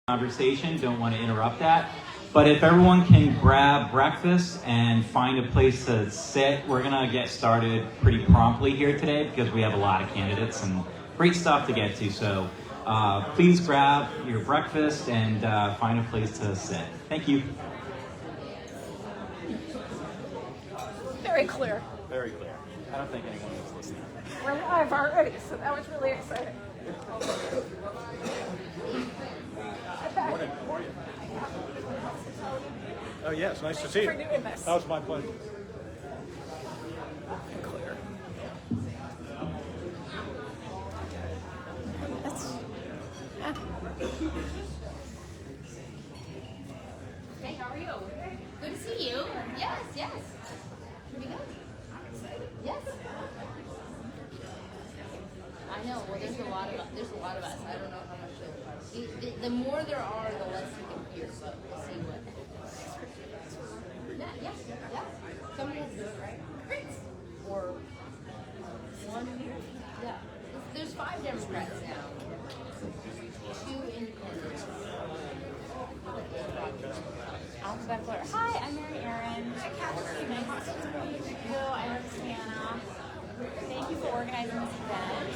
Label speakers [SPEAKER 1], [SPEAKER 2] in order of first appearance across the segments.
[SPEAKER 1] conversation, don't want to interrupt that. But if everyone can grab breakfast and find a place to sit, we're going to get started pretty promptly here today because we have a lot of candidates and great stuff to get to. So please grab your breakfast and find a place to sit. Thank you.
[SPEAKER 2] Very clear.
[SPEAKER 1] Very clear. I don't think anyone was listening.
[SPEAKER 2] We're live already, so that was really exciting.
[SPEAKER 3] Oh, yes, nice to see you.
[SPEAKER 2] For doing this.
[SPEAKER 3] That was my pleasure.
[SPEAKER 2] Clear.
[SPEAKER 4] Hey, how are you? Good to see you. Yes, yes. Pretty good. Yes. I know. Well, there's a lot of us. I don't know how much. The more there are, the less you can hear. But we'll see what. Yeah. Somebody has to do it, right? Great. Or one. Yeah. There's 5 Democrats now. 2 independents.
[SPEAKER 5] Alphabetical order. Hi, I'm Mary Erin. Hi, Kathy. Nice to meet you. I'm Roxana. Thank you for organizing this event.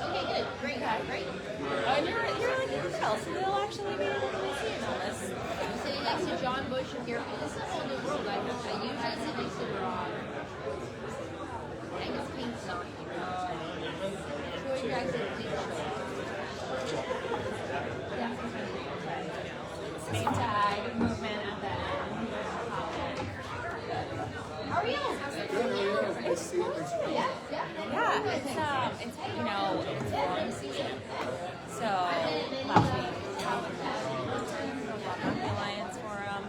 [SPEAKER 4] Okay, good. Great.
[SPEAKER 5] And you're like in hotel, so they'll actually be able to see all this.
[SPEAKER 4] I'm sitting next to John Bush and Gary. This is a whole new world. I usually sit next to Rod. Angus Pink's not here. Troy Jackson did show.
[SPEAKER 5] Name tag movement at the end.
[SPEAKER 4] How are you?
[SPEAKER 5] It's fun.
[SPEAKER 4] Yeah.
[SPEAKER 5] Yeah, it's it's long season. So last week the Alliance Forum,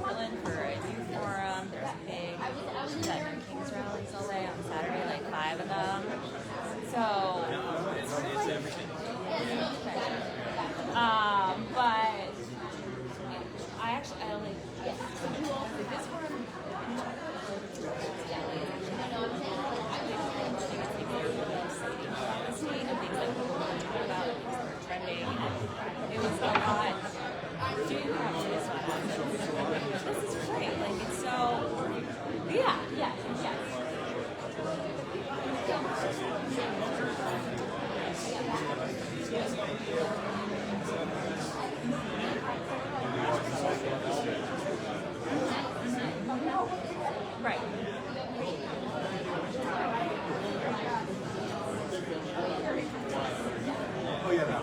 [SPEAKER 5] Berlin for a youth forum. There's a big Veteran Kings rallies all day on Saturday, like 5 of them. So it's everything. But I only this forum. It was a lot. Doing this is great. Like it's so. Yeah. Right.
[SPEAKER 3] Oh, yeah, no.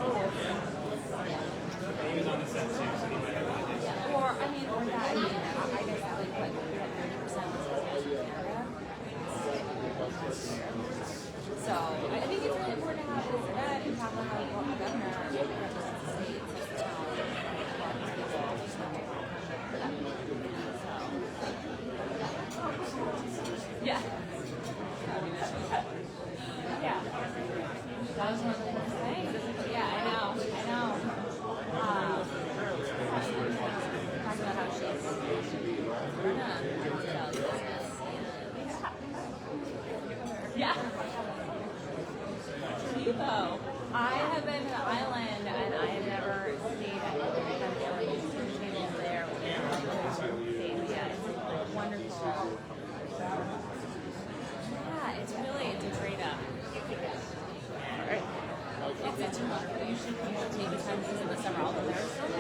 [SPEAKER 5] Or that. I guess that like what 30% was Canada. So I think it's really important to have this event and have a governor represents the state, sets the tone. Yeah. Yeah. That was one of the things. Yeah, I know. Talking about how she's run a hospitality business. Yeah. Cubo. I have been to the island and I have never stayed at the tables there. Yeah, it's wonderful. Yeah, it's a great it's wonderful. You should take the time to visit the summer. Although there's some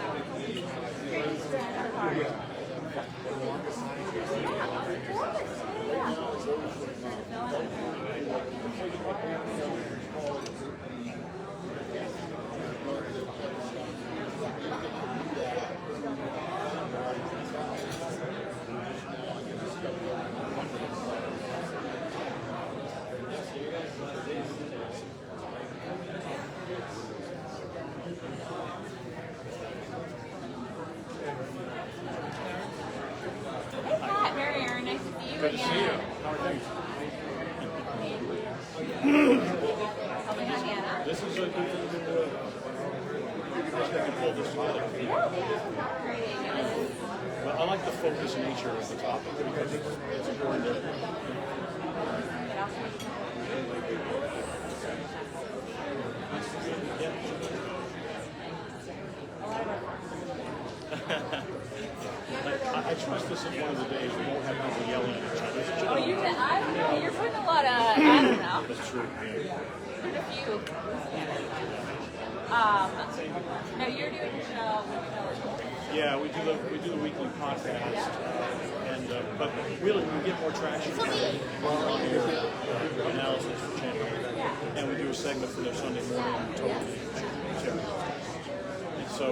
[SPEAKER 3] Good to see you. How are things? This is a good I can pull this together. But I like the focused nature of the topic because it's important. this is one of the days we won't have people yelling at each other. It's
[SPEAKER 5] Oh,
[SPEAKER 3] just-
[SPEAKER 5] I don't know. You're putting a lot of, I don't know.
[SPEAKER 3] That's true. Yeah.
[SPEAKER 5] Put a few. No, you're doing a show.
[SPEAKER 3] Yeah, we do the weekly podcast, but really we get more traction on your analysis for Channel 8, and we do a segment for their Sunday morning total. And so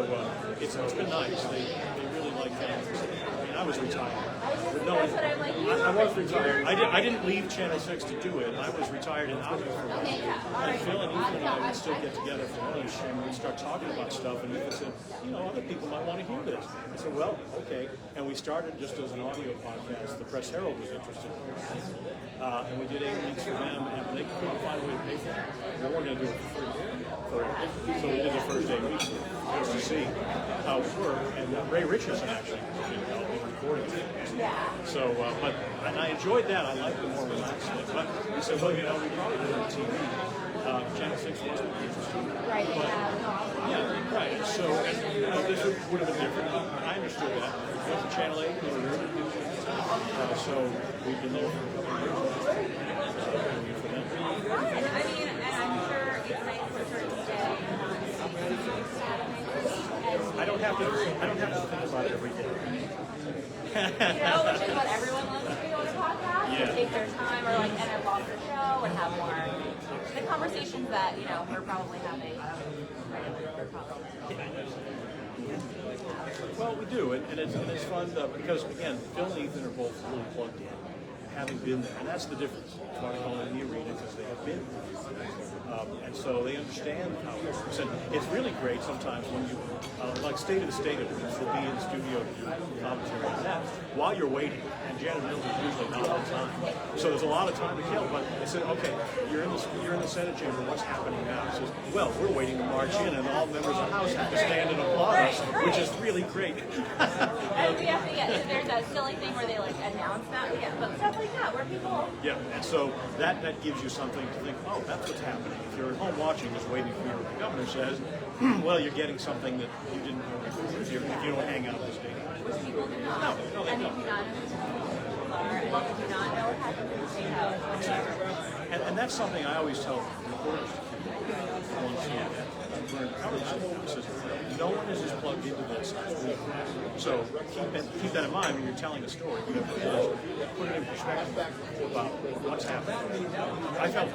[SPEAKER 3] it's been nice. They really like that. I mean, I was retired. But no,
[SPEAKER 5] That's what I'm like.
[SPEAKER 3] I was retired. I didn't leave Channel 6 to do it. I was retired and out of it for a while. And Phil and Ethan and I would still get together for lunch and we'd start talking about stuff. And Ethan said, other people might want to hear this. I said, well, okay. And we started just as an audio podcast. The Press Herald was interested. And we did 8 weeks for them, and they couldn't find a way to pay for it. We weren't going to do it for free. So we did the first 8 weeks just to see how it worked. And Ray Richardson actually recorded it. So, and I enjoyed that. I liked the more relaxed thing. But we said, well, we probably did it on TV. Channel 6 wasn't interesting.
[SPEAKER 4] Right.
[SPEAKER 3] Yeah, right. So, this would have been different. I understood that. Went to Channel 8, we were really new. So, we've been there for a couple of years. For them.
[SPEAKER 5] I mean, and I'm sure it's nice for her to stay.
[SPEAKER 3] I don't have to think about it every day.
[SPEAKER 5] Which is what everyone loves to do on a podcast.
[SPEAKER 3] Yeah.
[SPEAKER 5] Take their time or and evolve the show and have more the conversations that, we're probably having.
[SPEAKER 3] Well, we do, and it's fun because again, Phil and Ethan are both really plugged in, having been there, and that's the difference. That's why they call it in the arena because they have been there, and so they understand how it works. And it's really great sometimes when you, like State of the Stadium, will be in the studio to do commentary on that while you're waiting. And Janet Mills is usually not on time, so there's a lot of time to kill. But they said, okay, you're in the Senate chamber. What's happening now? It says, well, we're waiting to march in, and all members of the House have to stand and applaud us, which is really great.
[SPEAKER 5] And we have to get, so there's that silly thing where they announce that, but stuff like that where people.
[SPEAKER 3] Yeah, and so that gives you something to think, oh, that's what's happening. If you're at home watching, just waiting to hear what the governor says, well, you're getting something that you didn't know before if you don't hang out at the stadium.
[SPEAKER 5] Which people do not.
[SPEAKER 3] No, they
[SPEAKER 5] and they
[SPEAKER 3] don't.
[SPEAKER 5] do not know who people are, and they do not know what happened in the state house whatsoever.
[SPEAKER 3] And that's something I always tell reporters to no one is as plugged into this as we are. So keep that in mind when you're telling a story. You have to put it in perspective about what's happening. I felt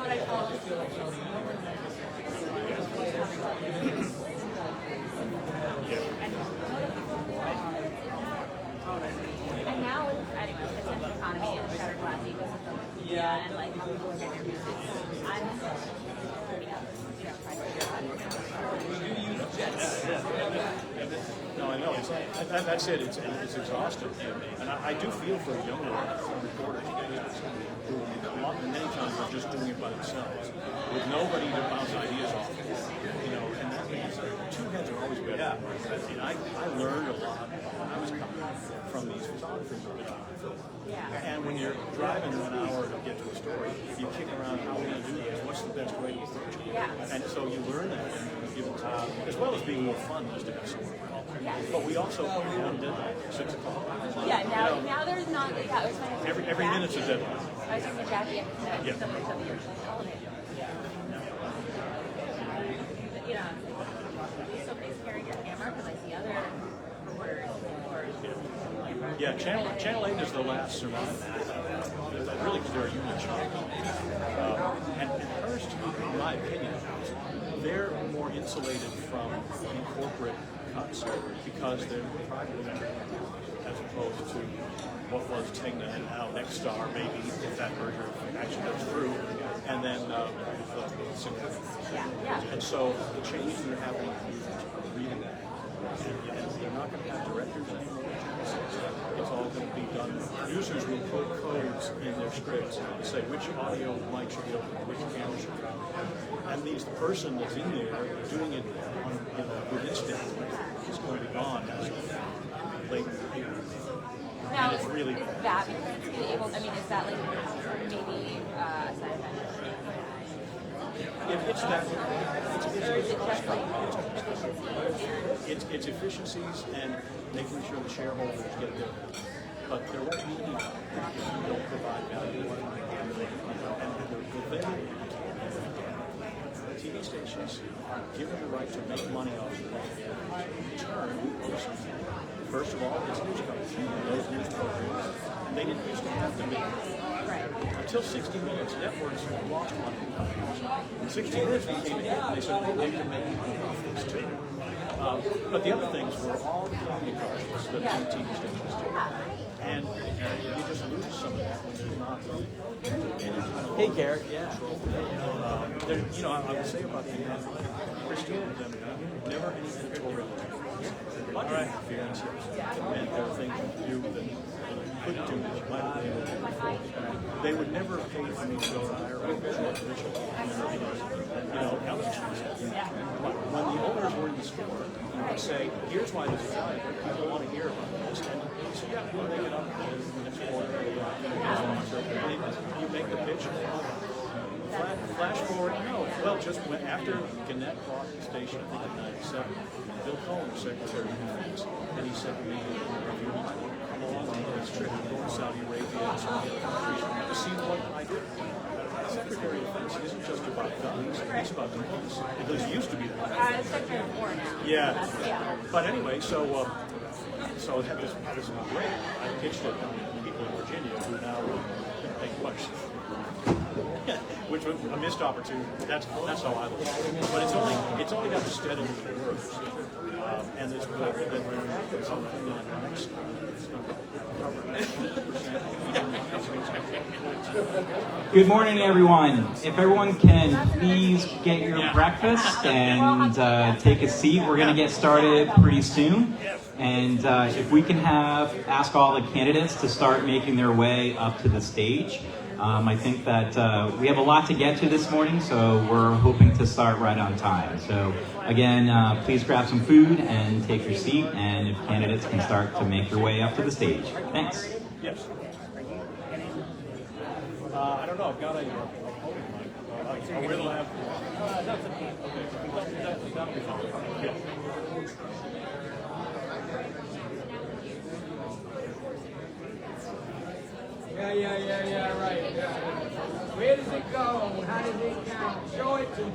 [SPEAKER 5] And now, anyway, the potential economy and the shattered glass ecosystem, and how people get their music. I'm
[SPEAKER 3] No, I know. That's it. It's exhausting, and I do feel for younger reporters who many times are just doing it by themselves with nobody to bounce ideas off. And that means two heads are always better. And I learned a lot when I was coming from these photographers. And when you're driving 1 hour to get to a story, you kick around how we're going to do this. What's the best way to approach it? And so you learn that and you give it time, as well as being more fun just to have someone. But we also put it on deadline at 6 o'clock.
[SPEAKER 5] Now there's not, it was funny.
[SPEAKER 3] Every minute's a deadline.
[SPEAKER 5] I was talking to Jackie and somebody told me you're just elevator. Somebody's carrying your camera because I see other reporters or
[SPEAKER 3] Yeah, Channel 8 is the last surviving. Really, because they're a union channel. And Hearst, in my opinion, they're more insulated from the corporate cuts because they're private, as opposed to what was Tegna and now Nexstar, maybe, if that merger actually goes through, and then Sinclair. And so the changes that are happening are really bad. And they're not going to have directors anymore. It's all going to be done. Producers will put codes in their scripts to say which audio mic should be open, which camera should be open. And the person that's in there doing it on, with instinct is going to be gone as of late.
[SPEAKER 5] Now,
[SPEAKER 3] it's really
[SPEAKER 5] is that because it's being able, is that maybe a side effect?
[SPEAKER 3] It's that.
[SPEAKER 5] Or is it just efficiency?
[SPEAKER 3] It's efficiencies and making sure the shareholders get their. but there won't be any if you don't provide value. And the TV stations are given the right to make money off of it. In return, first of all, it's news coverage. Those news programs, and they didn't used to have to make until 60 Minutes. Networks lost money. 60 Minutes became a hit. They said, oh, they can make money off this too. But the other things were all comedy commercials that the TV stations do. And you just lose some of that when you're not. Hey, Garrett. Yeah. You know, I would say about the Christine and them, never any editorial. All right. And there are things you do that couldn't do that you might have been able to do before. They would never pay for me to go to hire a visual official. You know, when the owners were in the store, you would say, here's why this is valuable. People want to hear about this. And so, yeah, we'll make it up in the next quarter. You make the pitch. Flash forward, no. Well, just when, after Gannett bought the station, I think in 97, Bill Cohen was Secretary of Defense, and he said to me, if you want to come along on this trip, go to Saudi Arabia and some other countries to see what I did. Secretary of Defense isn't just about guns, it's about defense. Because it used to be that.
[SPEAKER 5] Secretary of War now.
[SPEAKER 3] Yeah. But anyway, so it had this great, I pitched it to people in Virginia who now make questions. Which was a missed opportunity. That's how I look at it. But it's only got to steadily worse. And it's something that next.
[SPEAKER 1] Good morning, everyone. If everyone can please get your breakfast and take a seat, we're going to get started pretty soon. And if we can ask all the candidates to start making their way up to the stage. I think that we have a lot to get to this morning, so we're hoping to start right on time. So again, please grab some food and take your seat, and if candidates can start to make their way up to the stage. Thanks.
[SPEAKER 3] Yes. I don't know. I've got a will have. That'll be fine. Yeah.
[SPEAKER 6] Yeah, right. Yeah. Where does it go? How does it count? Show it to me.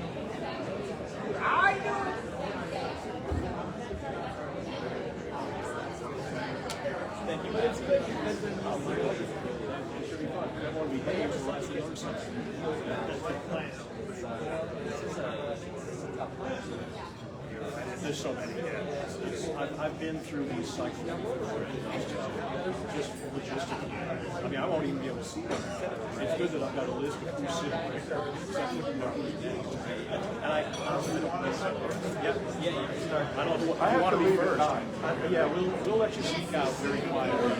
[SPEAKER 6] I do it.
[SPEAKER 3] Thank you. But it's good because then it should be fun. I want to behave for the last year or something. There's so many. I've been through these cycles before. Just logistically. I mean, I won't even be able to see them. It's good that I've got a list of who's sitting right there. So I can know who's names. And I honestly don't know. Yeah, you can start. I don't know if you want to be first. Yeah, we'll let you sneak out very quietly.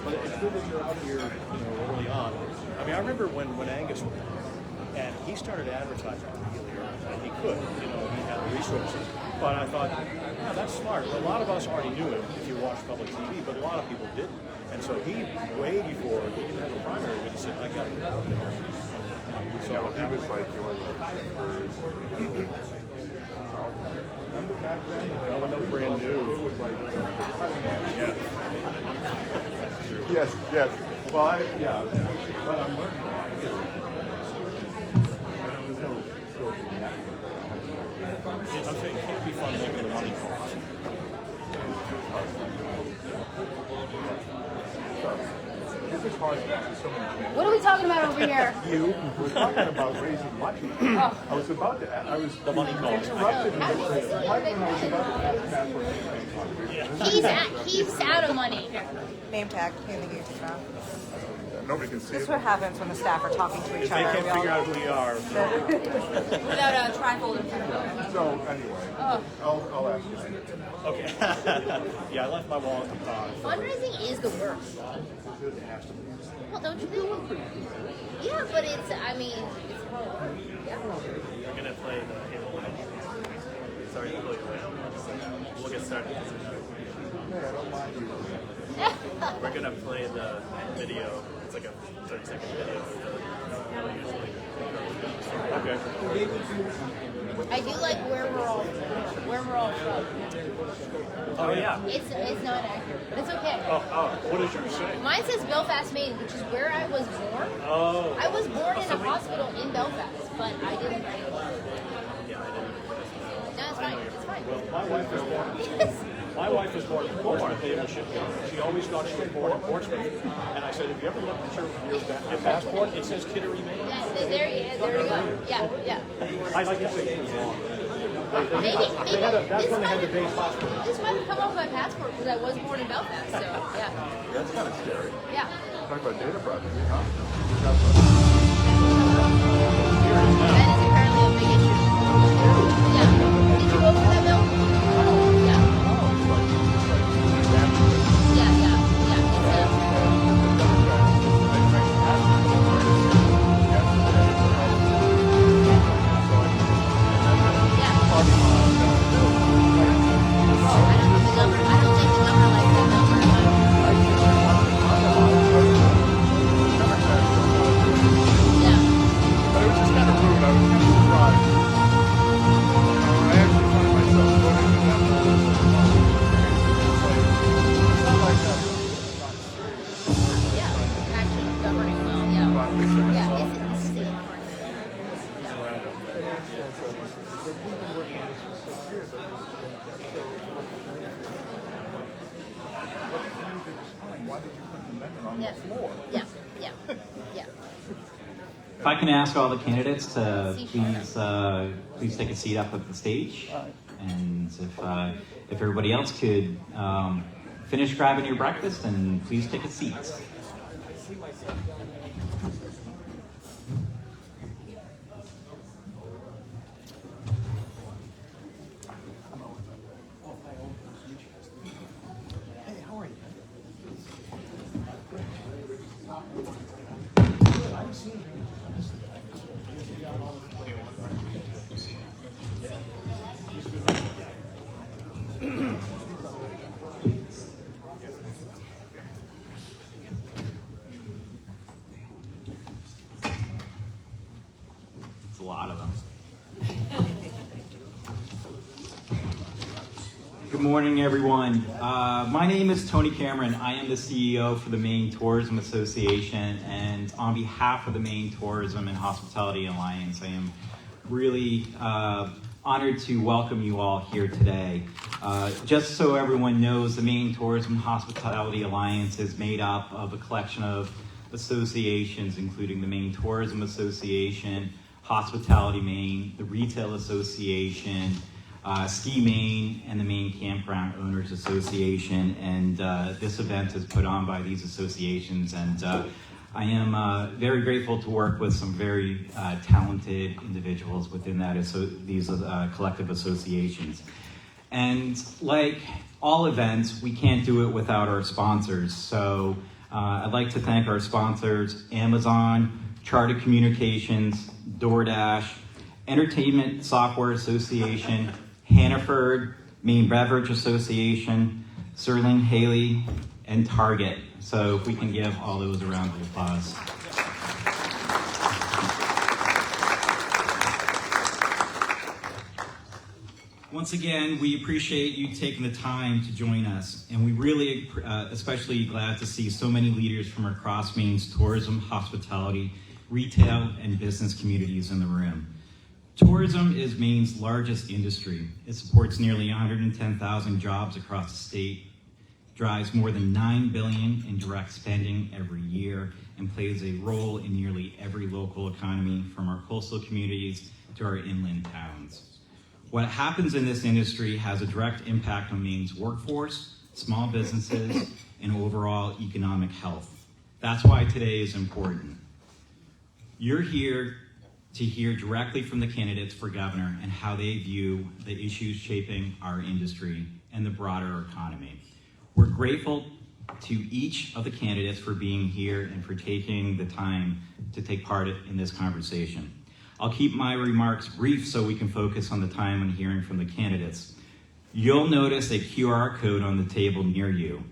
[SPEAKER 3] But it's good that you're out here, early on. I mean, I remember when Angus, and he started advertising here, and he could, he had the resources. But I thought, yeah, that's smart. A lot of us already knew it if you watched public TV, but a lot of people didn't. And so he, way before, he didn't have a primary, but he said, I got it. So
[SPEAKER 7] he was like one of the remember back then?
[SPEAKER 3] when they were brand new.
[SPEAKER 7] It was like,
[SPEAKER 3] Yeah.
[SPEAKER 7] yes. Well, but I'm learning.
[SPEAKER 3] I'm saying it can't be fun making the money cost.
[SPEAKER 7] This is hard. There's so many things.
[SPEAKER 4] What are we talking about over here?
[SPEAKER 7] We're talking about raising money. I was about to. I was
[SPEAKER 3] The money cost.
[SPEAKER 7] interrupted right when I was about to ask Matt for campaign contributions.
[SPEAKER 4] He's out of money.
[SPEAKER 8] Name tag in the YouTube now.
[SPEAKER 7] Nobody can see
[SPEAKER 8] This
[SPEAKER 7] it.
[SPEAKER 8] is what happens when the staff are talking to
[SPEAKER 3] If
[SPEAKER 8] each
[SPEAKER 3] they
[SPEAKER 8] other.
[SPEAKER 3] can't figure out who we are,
[SPEAKER 5] Without a trifold in front of them.
[SPEAKER 7] So anyway, I'll ask you.
[SPEAKER 3] okay. Yeah, I left my wallet.
[SPEAKER 4] Fundraising is the worst. Well, don't you think? Yeah, but it's, I mean, it's hard. Yeah.
[SPEAKER 9] We're gonna play the Halo Light. Sorry to pull you away. We'll get started. We're gonna play the video. It's like a 30-second video.
[SPEAKER 3] Okay.
[SPEAKER 4] I do like where we're all from.
[SPEAKER 9] Oh yeah.
[SPEAKER 4] It's not accurate, but it's okay.
[SPEAKER 3] What does yours say?
[SPEAKER 4] Mine says Belfast, Maine, which is where I was born.
[SPEAKER 3] Oh.
[SPEAKER 4] I was born in a hospital in Belfast, but I didn't.
[SPEAKER 9] Yeah, I didn't.
[SPEAKER 4] No, it's fine. It's fine.
[SPEAKER 3] My wife was born. My wife was born in Portsmouth, Naval Shipyard. She always thought she was born in Portsmouth. And I said, have you ever looked at your passport? It says Kittery, Maine.
[SPEAKER 4] Yeah, there you go. Yeah, yeah.
[SPEAKER 3] I like to say it was wrong.
[SPEAKER 4] Maybe
[SPEAKER 3] That's when they had the base hospital.
[SPEAKER 4] this might have come off my passport because I was born in Belfast. So yeah,
[SPEAKER 7] That's kind of scary.
[SPEAKER 4] yeah.
[SPEAKER 7] Talk about data project, huh?
[SPEAKER 4] That is apparently a big issue. Yeah. Did you vote for that bill? Yeah. Yeah, yeah, yeah. I don't think the governor likes that number. Yeah.
[SPEAKER 7] But it was just kind of rude. I was kind of surprised. I actually find myself voting for them. It's not like that.
[SPEAKER 4] Yeah. Actually governing well, yeah. Yeah, it's insane.
[SPEAKER 7] Why did you put the amendment on the
[SPEAKER 4] Yeah.
[SPEAKER 7] floor?
[SPEAKER 4] Yeah, yeah, yeah.
[SPEAKER 1] If I can ask all the candidates to please take a seat up at the stage, and if everybody else could finish grabbing your breakfast and please take a seat. It's a lot of them. Good morning, everyone. My name is Tony Cameron. I am the CEO for the Maine Tourism Association, and on behalf of the Maine Tourism and Hospitality Alliance, I am really honored to welcome you all here today. Just so everyone knows, the Maine Tourism and Hospitality Alliance is made up of a collection of associations, including the Maine Tourism Association, Hospitality Maine, the Retail Association, Ski Maine, and the Maine Campground Owners Association. And this event is put on by these associations, and I am very grateful to work with some very talented individuals within these collective associations. And like all events, we can't do it without our sponsors. So I'd like to thank our sponsors: Amazon, Charter Communications, DoorDash, Entertainment Software Association, Hannaford, Maine Beverage Association, Sterling Haley, and Target. So if we can give all those a round of applause. Once again, we appreciate you taking the time to join us, and we really especially glad to see so many leaders from across Maine's tourism, hospitality, retail, and business communities in the room. Tourism is Maine's largest industry. It supports nearly 110,000 jobs across the state, drives more than $9 billion in direct spending every year, and plays a role in nearly every local economy, from our coastal communities to our inland towns. What happens in this industry has a direct impact on Maine's workforce, small businesses, and overall economic health. That's why today is important. You're here to hear directly from the candidates for governor and how they view the issues shaping our industry and the broader economy. We're grateful to each of the candidates for being here and for taking the time to take part in this conversation. I'll keep my remarks brief so we can focus on the time when hearing from the candidates. You'll notice a QR code on the table near you.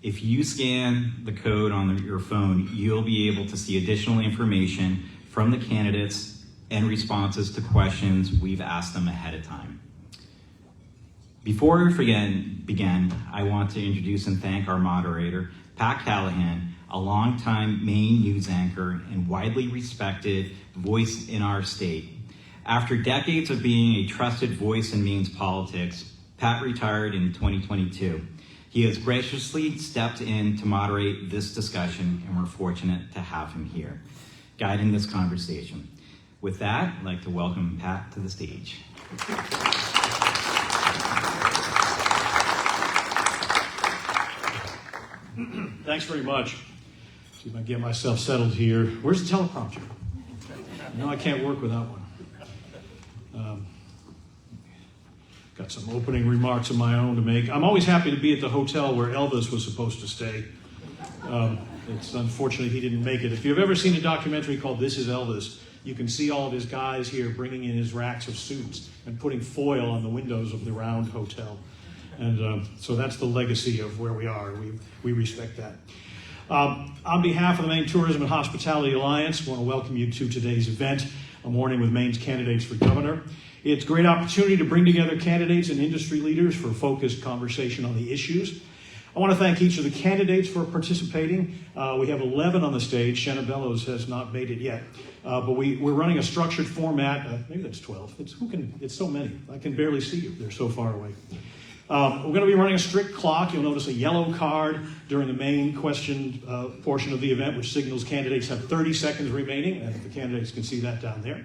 [SPEAKER 1] If you scan the code on your phone, you'll be able to see additional information from the candidates and responses to questions we've asked them ahead of time. Before we begin, I want to introduce and thank our moderator, Pat Callahan, a longtime Maine news anchor and widely respected voice in our state. After decades of being a trusted voice in Maine's politics, Pat retired in 2022. He has graciously stepped in to moderate this discussion, and we're fortunate to have him here, guiding this conversation. With that, I'd like to welcome Pat to the stage.
[SPEAKER 3] Thanks very much. See if I can get myself settled here. Where's the teleprompter? No, I can't work without one. Got some opening remarks of my own to make. I'm always happy to be at the hotel where Elvis was supposed to stay. It's unfortunate he didn't make it. If you've ever seen a documentary called This Is Elvis, you can see all of his guys here bringing in his racks of suits and putting foil on the windows of the Round Hotel. And so that's the legacy of where we are. We respect that. On behalf of the Maine Tourism and Hospitality Alliance, I want to welcome you to today's event, a morning with Maine's candidates for governor. It's a great opportunity to bring together candidates and industry leaders for a focused conversation on the issues. I want to thank each of the candidates for participating. We have 11 on the stage. Shanna Bellows has not made it yet. But we're running a structured format. Maybe that's 12. It's so many. I can barely see you. They're so far away. We're going to be running a strict clock. You'll notice a yellow card during the main question portion of the event, which signals candidates have 30 seconds remaining, and the candidates can see that down there.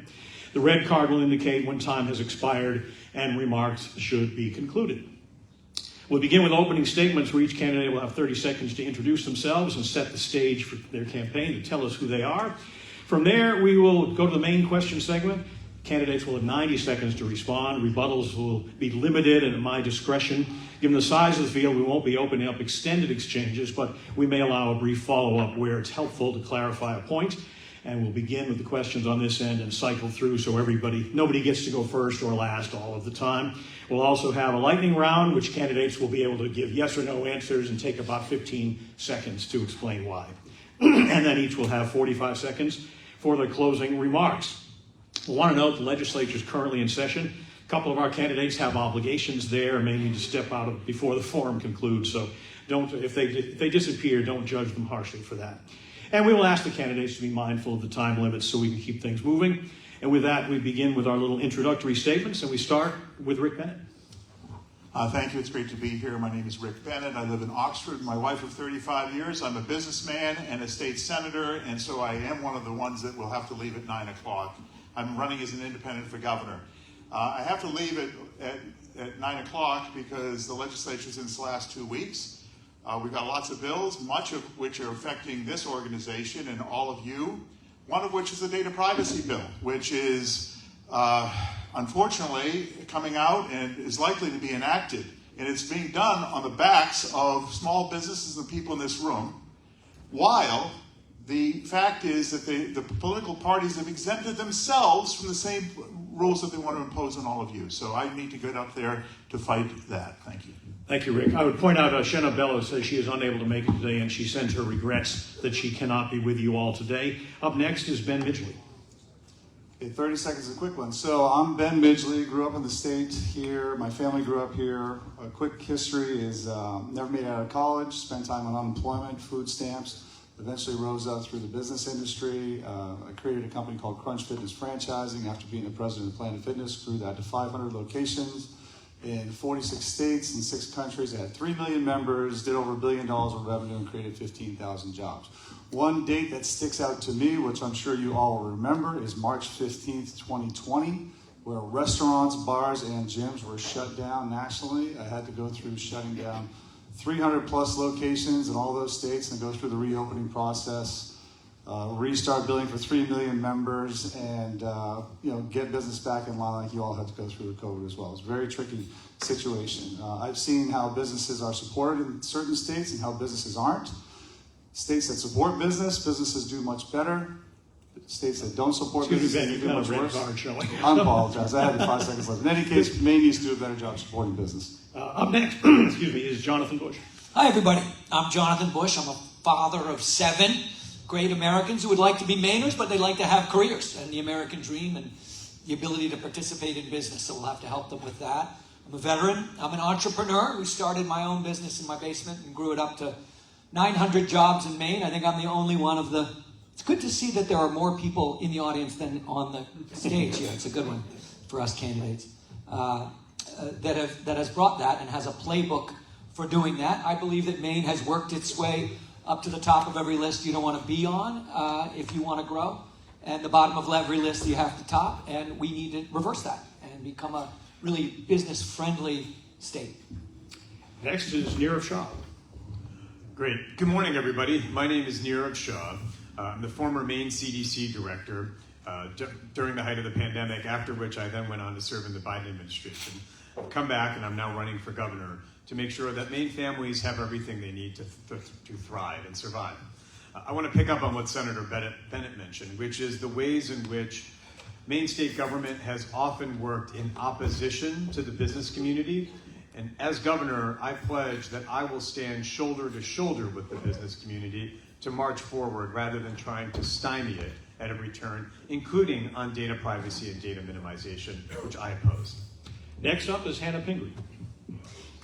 [SPEAKER 3] The red card will indicate when time has expired and remarks should be concluded. We'll begin with opening statements where each candidate will have 30 seconds to introduce themselves and set the stage for their campaign to tell us who they are. From there, we will go to the main question segment. Candidates will have 90 seconds to respond. Rebuttals will be limited and at my discretion. Given the size of the field, we won't be opening up extended exchanges, but we may allow a brief follow-up where it's helpful to clarify a point. And we'll begin with the questions on this end and cycle through so nobody gets to go first or last all of the time. We'll also have a lightning round, which candidates will be able to give yes or no answers and take about 15 seconds to explain why. And then each will have 45 seconds for their closing remarks. We want to note the legislature is currently in session. A couple of our candidates have obligations there and may need to step out before the forum concludes. So if they disappear, don't judge them harshly for that. And we will ask the candidates to be mindful of the time limits so we can keep things moving. And with that, we begin with our little introductory statements, and we start with Rick Bennett.
[SPEAKER 10] Thank you. It's great to be here. My name is Rick Bennett. I live in Oxford. My wife of 35 years. I'm a businessman and a state senator, and so I am one of the ones that will have to leave at 9 o'clock. I'm running as an independent for governor. I have to leave at 9 o'clock because the legislature's in its last 2 weeks. We've got lots of bills, much of which are affecting this organization and all of you, one of which is the data privacy bill, which is unfortunately coming out and is likely to be enacted. And it's being done on the backs of small businesses and people in this room, while the fact is that the political parties have exempted themselves from the same rules that they want to impose on all of you. So I need to get up there to fight that. Thank you.
[SPEAKER 3] Thank you, Rick. I would point out Shanna Bellows says she is unable to make it today, and she sends her regrets that she cannot be with you all today. Up next is Ben Midgley.
[SPEAKER 11] Okay, 30 seconds is a quick one. So I'm Ben Midgley, grew up in the state here. My family grew up here. A quick history is never made it out of college, spent time on unemployment, food stamps, eventually rose up through the business industry. I created a company called Crunch Fitness Franchising after being the president of Planet Fitness, grew that to 500 locations in 46 states and 6 countries. I had 3 million members, did over $1 billion of revenue, and created 15,000 jobs. One date that sticks out to me, which I'm sure you all will remember, is March 15th, 2020, where restaurants, bars, and gyms were shut down nationally. I had to go through shutting down 300 plus locations in all those states and go through the reopening process, restart billing for 3 million members, and get business back in line like you all had to go through the COVID as well. It's a very tricky situation. I've seen how businesses are supported in certain states and how businesses aren't. States that support businesses do much better. States that don't support businesses do much worse. I apologize. I had 5 seconds left. In any case, Maine needs to do a better job supporting business.
[SPEAKER 3] Up next, excuse me, is Jonathan Bush.
[SPEAKER 12] Hi, everybody. I'm Jonathan Bush. I'm a father of 7 great Americans who would like to be Mainers, but they'd like to have careers and the American dream and the ability to participate in business. So we'll have to help them with that. I'm a veteran. I'm an entrepreneur who started my own business in my basement and grew it up to 900 jobs in Maine. I think I'm the only one of the... It's good to see that there are more people in the audience than on the stage here. It's a good one for us candidates. That has brought that and has a playbook for doing that. I believe that Maine has worked its way up to the top of every list you don't want to be on if you want to grow, and the bottom of every list you have to top, and we need to reverse that and become a really business-friendly state.
[SPEAKER 3] Next is Nirav Shah.
[SPEAKER 13] Great. Good morning, everybody. My name is Nirav Shah. I'm the former Maine CDC director during the height of the pandemic, after which I then went on to serve in the Biden administration. I've come back and I'm now running for governor to make sure that Maine families have everything they need to thrive and survive. I want to pick up on what Senator Bennett mentioned, which is the ways in which Maine state government has often worked in opposition to the business community. And as governor, I pledge that I will stand shoulder to shoulder with the business community to march forward rather than trying to stymie it at every turn, including on data privacy and data minimization, which I oppose.
[SPEAKER 3] Next up is Hannah Pingree.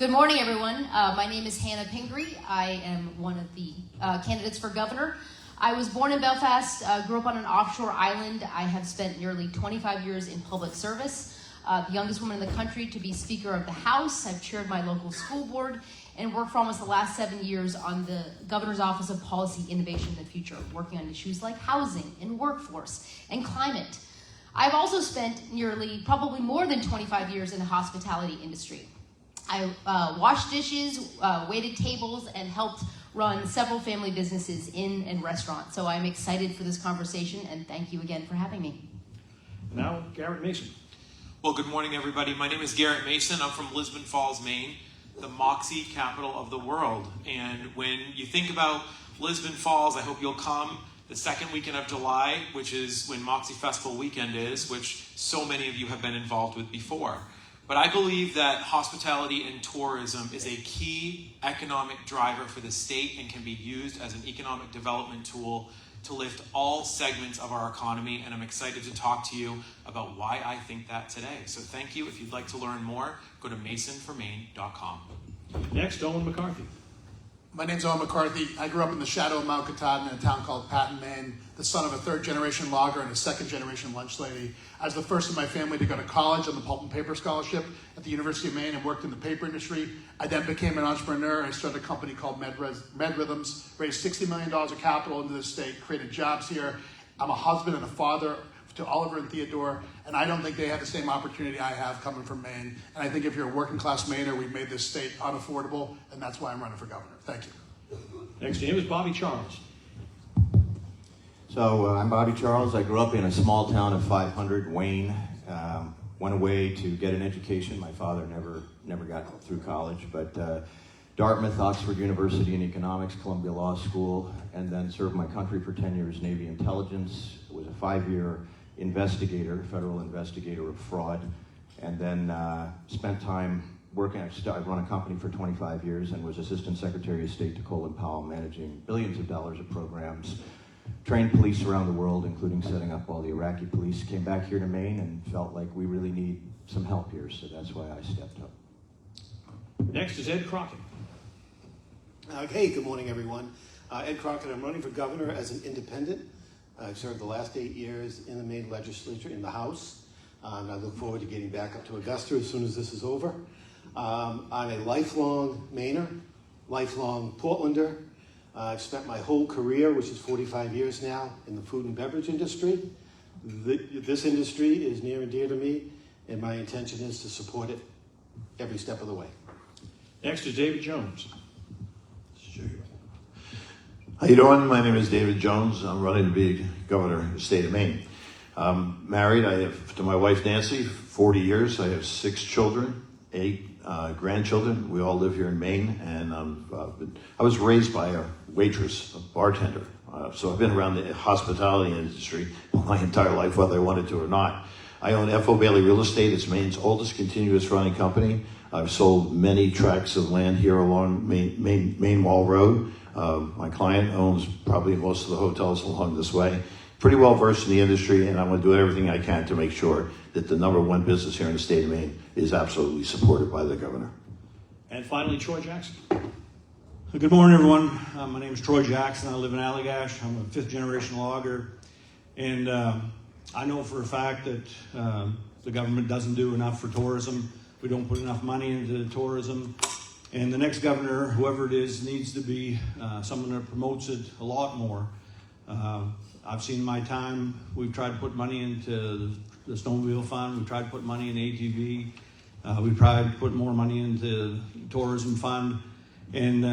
[SPEAKER 4] Good morning, everyone. My name is Hannah Pingree. I am one of the candidates for governor. I was born in Belfast, grew up on an offshore island. I have spent nearly 25 years in public service, the youngest woman in the country to be Speaker of the House. I've chaired my local school board and worked for almost the last 7 years on the Governor's Office of Policy, Innovation, and the Future, working on issues like housing and workforce and climate. I've also spent probably more than 25 years in the hospitality industry. I washed dishes, waited tables, and helped run several family businesses and restaurants. So I'm excited for this conversation, and thank you again for having me.
[SPEAKER 3] Now, Garrett Mason.
[SPEAKER 14] Well, good morning, everybody. My name is Garrett Mason. I'm from Lisbon Falls, Maine, the Moxie capital of the world. And when you think about Lisbon Falls, I hope you'll come the second weekend of July, which is when Moxie Festival weekend is, which so many of you have been involved with before. But I believe that hospitality and tourism is a key economic driver for the state and can be used as an economic development tool to lift all segments of our economy. And I'm excited to talk to you about why I think that today. So thank you. If you'd like to learn more, go to masonformaine.com.
[SPEAKER 3] Next, Owen McCarthy.
[SPEAKER 15] My name's Owen McCarthy. I grew up in the shadow of Mount Katahdin in a town called Patton, Maine, the son of a third-generation logger and a second-generation lunch lady. I was the first in my family to go to college on the Pulp and Paper Scholarship at the University of Maine and worked in the paper industry. I then became an entrepreneur. I started a company called Med Rhythms, raised $60 million of capital into the state, created jobs here. I'm a husband and a father to Oliver and Theodore, and I don't think they have the same opportunity I have coming from Maine. And I think if you're a working-class Mainer, we've made this state unaffordable, and that's why I'm running for governor. Thank you.
[SPEAKER 3] Next to him is Bobby Charles.
[SPEAKER 16] So I'm Bobby Charles. I grew up in a small town of 500, Wayne. Went away to get an education. My father never got through college, but Dartmouth, Oxford University in economics, Columbia Law School, and then served my country for 10 years, Navy intelligence. Was a 5-year investigator, federal investigator of fraud, and then spent time working. I've run a company for 25 years and was Assistant Secretary of State to Colin Powell, managing billions of dollars of programs, trained police around the world, including setting up all the Iraqi police. Came back here to Maine and felt like we really need some help here, so that's why I stepped up.
[SPEAKER 3] Next is Ed Crockett.
[SPEAKER 17] Hey, good morning, everyone. Ed Crockett. I'm running for governor as an independent. I've served the last 8 years in the Maine legislature, in the House. And I look forward to getting back up to Augusta as soon as this is over. I'm a lifelong Mainer, lifelong Portlander. I've spent my whole career, which is 45 years now, in the food and beverage industry. This industry is near and dear to me, and my intention is to support it every step of the way.
[SPEAKER 3] Next is David Jones.
[SPEAKER 18] How you doing? My name is David Jones. I'm running to be governor of the state of Maine. I'm married. I have to my wife Nancy, 40 years. I have 6 children, 8 grandchildren. We all live here in Maine, and I was raised by a waitress, a bartender. So I've been around the hospitality industry my entire life, whether I wanted to or not. I own F.O. Bailey Real Estate. It's Maine's oldest continuous running company. I've sold many tracts of land here along Maine Wall Road. My client owns probably most of the hotels along this way. Pretty well versed in the industry, and I'm going to do everything I can to make sure that the #1 business here in the state of Maine is absolutely supported by the governor.
[SPEAKER 3] And finally, Troy Jackson.
[SPEAKER 19] Good morning, everyone. My name is Troy Jackson. I live in Allagash. I'm a 5th-generation logger, and I know for a fact that the government doesn't do enough for tourism. We don't put enough money into tourism. And the next governor, whoever it is, needs to be someone that promotes it a lot more. I've seen in my time, we've tried to put money into the Snowmobile Fund, we've tried to put money in ATV, we've tried to put more money into the Tourism Fund, and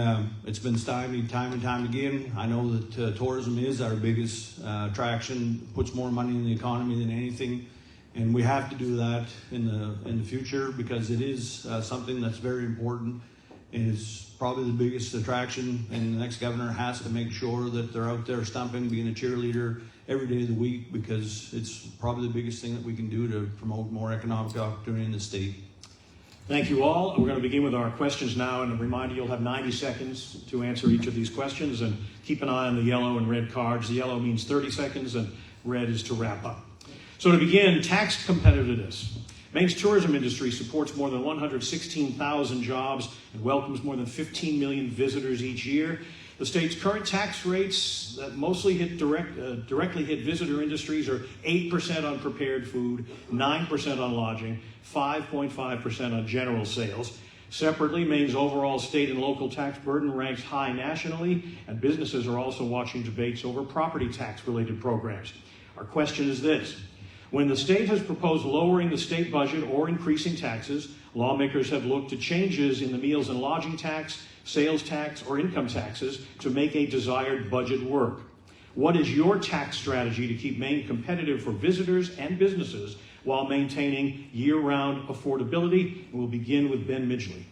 [SPEAKER 19] it's been stymied time and time again. I know that tourism is our biggest attraction, puts more money in the economy than anything. And we have to do that in the future because it is something that's very important and it's probably the biggest attraction. And the next governor has to make sure that they're out there stumping, being a cheerleader every day of the week because it's probably the biggest thing that we can do to promote more economic opportunity in the state.
[SPEAKER 3] Thank you all. We're going to begin with our questions now, and a reminder, you'll have 90 seconds to answer each of these questions, and keep an eye on the yellow and red cards. The yellow means 30 seconds, and red is to wrap up. So to begin, tax competitiveness. Maine's tourism industry supports more than 116,000 jobs and welcomes more than 15 million visitors each year. The state's current tax rates that mostly directly hit visitor industries are 8% on prepared food, 9% on lodging, 5.5% on general sales. Separately, Maine's overall state and local tax burden ranks high nationally, and businesses are also watching debates over property tax-related programs. Our question is this. When the state has proposed lowering the state budget or increasing taxes, lawmakers have looked to changes in the meals and lodging tax, sales tax, or income taxes to make a desired budget work. What is your tax strategy to keep Maine competitive for visitors and businesses while maintaining year-round affordability? And we'll begin with Ben Midgley.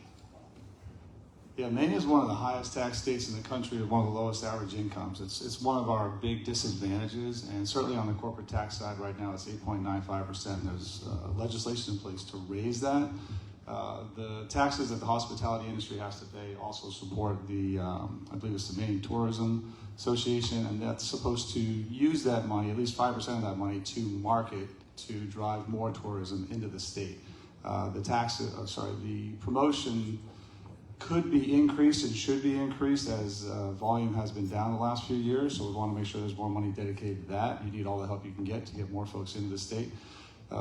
[SPEAKER 11] Yeah, Maine is one of the highest tax states in the country with one of the lowest average incomes. It's one of our big disadvantages, and certainly on the corporate tax side right now it's 8.95%. There's legislation in place to raise that. The taxes that the hospitality industry has to pay also support the, I believe it's the Maine Tourism Association, and that's supposed to use that money, at least 5% of that money, to market to drive more tourism into the state. The promotion could be increased and should be increased as volume has been down the last few years, so we want to make sure there's more money dedicated to that. You need all the help you can get to get more folks into the state.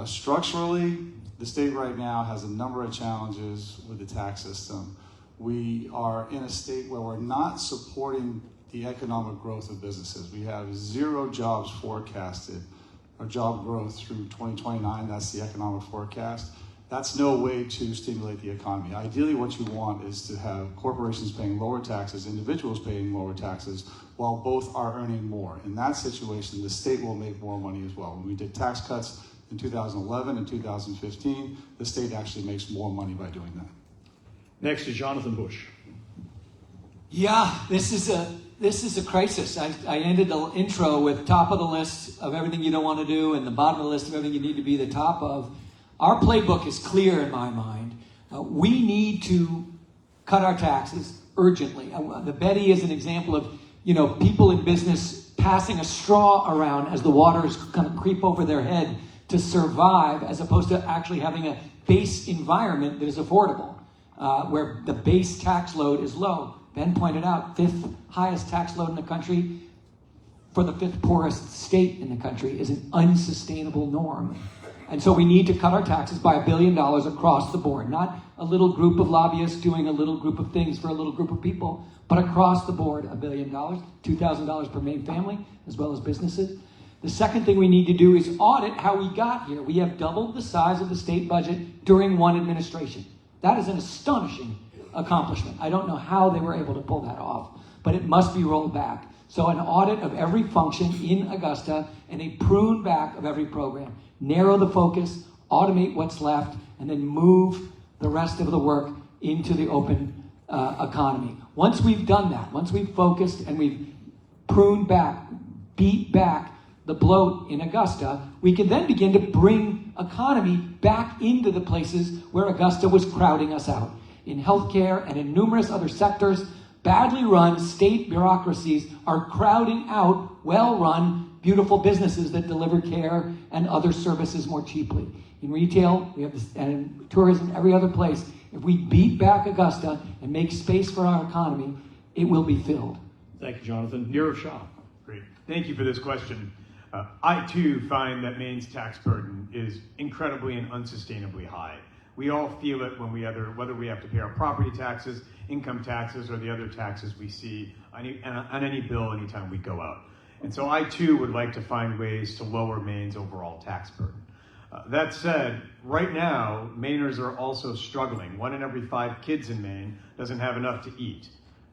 [SPEAKER 11] Structurally, the state right now has a number of challenges with the tax system. We are in a state where we're not supporting the economic growth of businesses. We have 0 jobs forecasted, or job growth through 2029, that's the economic forecast. That's no way to stimulate the economy. Ideally, what you want is to have corporations paying lower taxes, individuals paying lower taxes, while both are earning more. In that situation, the state will make more money as well. When we did tax cuts in 2011 and 2015, the state actually makes more money by doing that.
[SPEAKER 3] Next is Jonathan Bush.
[SPEAKER 12] Yeah, this is a crisis. I ended the intro with top of the list of everything you don't want to do and the bottom of the list of everything you need to be the top of. Our playbook is clear in my mind. We need to cut our taxes urgently. The Betty is an example of, people in business passing a straw around as the waters kind of creep over their head to survive, as opposed to actually having a base environment that is affordable, where the base tax load is low. Ben pointed out, 5th highest tax load in the country for the 5th poorest state in the country is an unsustainable norm. And so we need to cut our taxes by $1 billion across the board, not a little group of lobbyists doing a little group of things for a little group of people, but across the board, $1 billion, $2,000 per Maine family, as well as businesses. The second thing we need to do is audit how we got here. We have doubled the size of the state budget during one administration. That is an astonishing accomplishment. I don't know how they were able to pull that off, but it must be rolled back. So an audit of every function in Augusta and a prune back of every program. Narrow the focus, automate what's left, and then move the rest of the work into the open economy. Once we've done that, once we've focused and we've pruned back, beat back the bloat in Augusta, we can then begin to bring economy back into the places where Augusta was crowding us out. In healthcare and in numerous other sectors, badly run state bureaucracies are crowding out well-run, beautiful businesses that deliver care and other services more cheaply. In retail, we have this, and in tourism, every other place, if we beat back Augusta and make space for our economy, it will be filled.
[SPEAKER 19] Thank you, Jonathan. Nirav Shah.
[SPEAKER 13] Great. Thank you for this question. I too find that Maine's tax burden is incredibly and unsustainably high. We all feel it when whether we have to pay our property taxes, income taxes, or the other taxes we see on any bill anytime we go out. And so I too would like to find ways to lower Maine's overall tax burden. That said, right now, Mainers are also struggling. 1 in every 5 kids in Maine doesn't have enough to eat.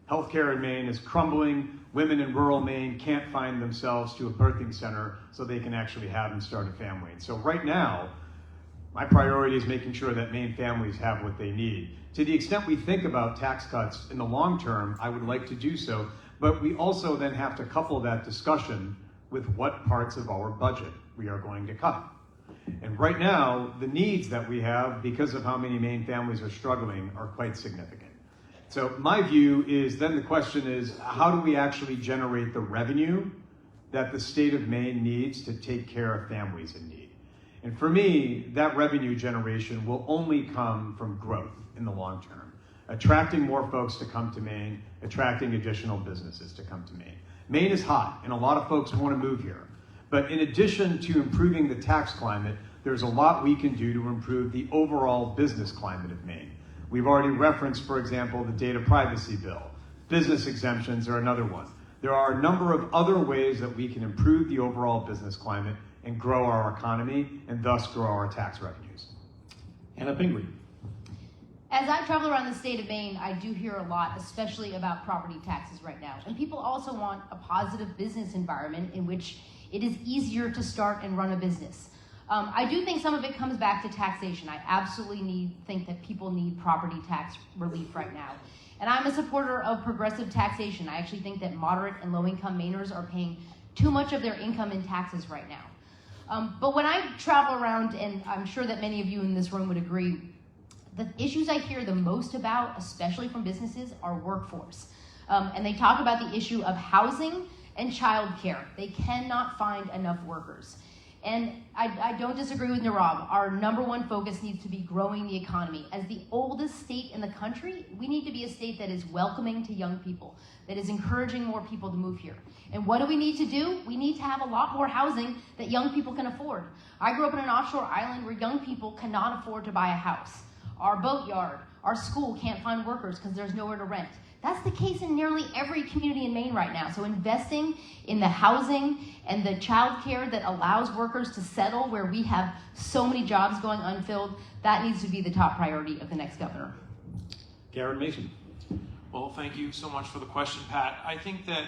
[SPEAKER 13] Healthcare in Maine is crumbling. Women in rural Maine can't find themselves to a birthing center so they can actually have and start a family. And so right now, my priority is making sure that Maine families have what they need. To the extent we think about tax cuts in the long term, I would like to do so, but we also then have to couple that discussion with what parts of our budget we are going to cut. And right now, the needs that we have, because of how many Maine families are struggling, are quite significant. So my view is then the question is, how do we actually generate the revenue that the state of Maine needs to take care of families in need? And for me, that revenue generation will only come from growth in the long term. Attracting more folks to come to Maine, attracting additional businesses to come to Maine. Maine is hot, and a lot of folks want to move here. But in addition to improving the tax climate, there's a lot we can do to improve the overall business climate of Maine. We've already referenced, for example, the data privacy bill. Business exemptions are another one. There are a number of other ways that we can improve the overall business climate and grow our economy, and thus grow our tax revenues.
[SPEAKER 19] Hannah Pingree.
[SPEAKER 4] As I travel around the state of Maine, I do hear a lot, especially about property taxes right now. And people also want a positive business environment in which it is easier to start and run a business. I do think some of it comes back to taxation. I absolutely think that people need property tax relief right now. And I'm a supporter of progressive taxation. I actually think that moderate and low-income Mainers are paying too much of their income in taxes right now. But when I travel around, and I'm sure that many of you in this room would agree, the issues I hear the most about, especially from businesses, are workforce. And they talk about the issue of housing and childcare. They cannot find enough workers. And I don't disagree with Nirav. Our number one focus needs to be growing the economy. As the oldest state in the country, we need to be a state that is welcoming to young people, that is encouraging more people to move here. And what do we need to do? We need to have a lot more housing that young people can afford. I grew up in an offshore island where young people cannot afford to buy a house. Our boatyard, our school can't find workers because there's nowhere to rent. That's the case in nearly every community in Maine right now. So investing in the housing and the child care that allows workers to settle where we have so many jobs going unfilled, that needs to be the top priority of the next governor.
[SPEAKER 19] Garrett Mason.
[SPEAKER 14] Well, thank you so much for the question, Pat. I think that,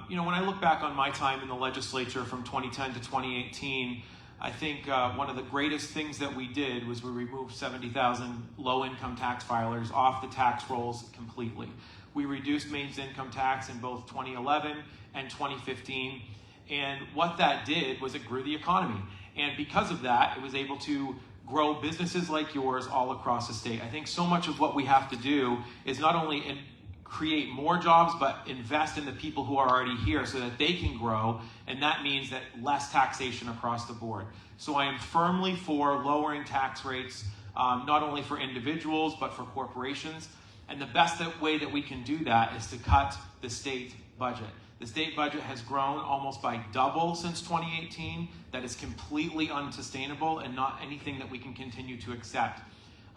[SPEAKER 14] when I look back on my time in the legislature from 2010 to 2018, I think one of the greatest things that we did was we removed 70,000 low-income tax filers off the tax rolls completely. We reduced Maine's income tax in both 2011 and 2015, and what that did was it grew the economy. And because of that, it was able to grow businesses like yours all across the state. I think so much of what we have to do is not only create more jobs, but invest in the people who are already here so that they can grow, and that means that less taxation across the board. So I am firmly for lowering tax rates, not only for individuals, but for corporations. And the best way that we can do that is to cut the state budget. The state budget has grown almost by double since 2018. That is completely unsustainable and not anything that we can continue to accept.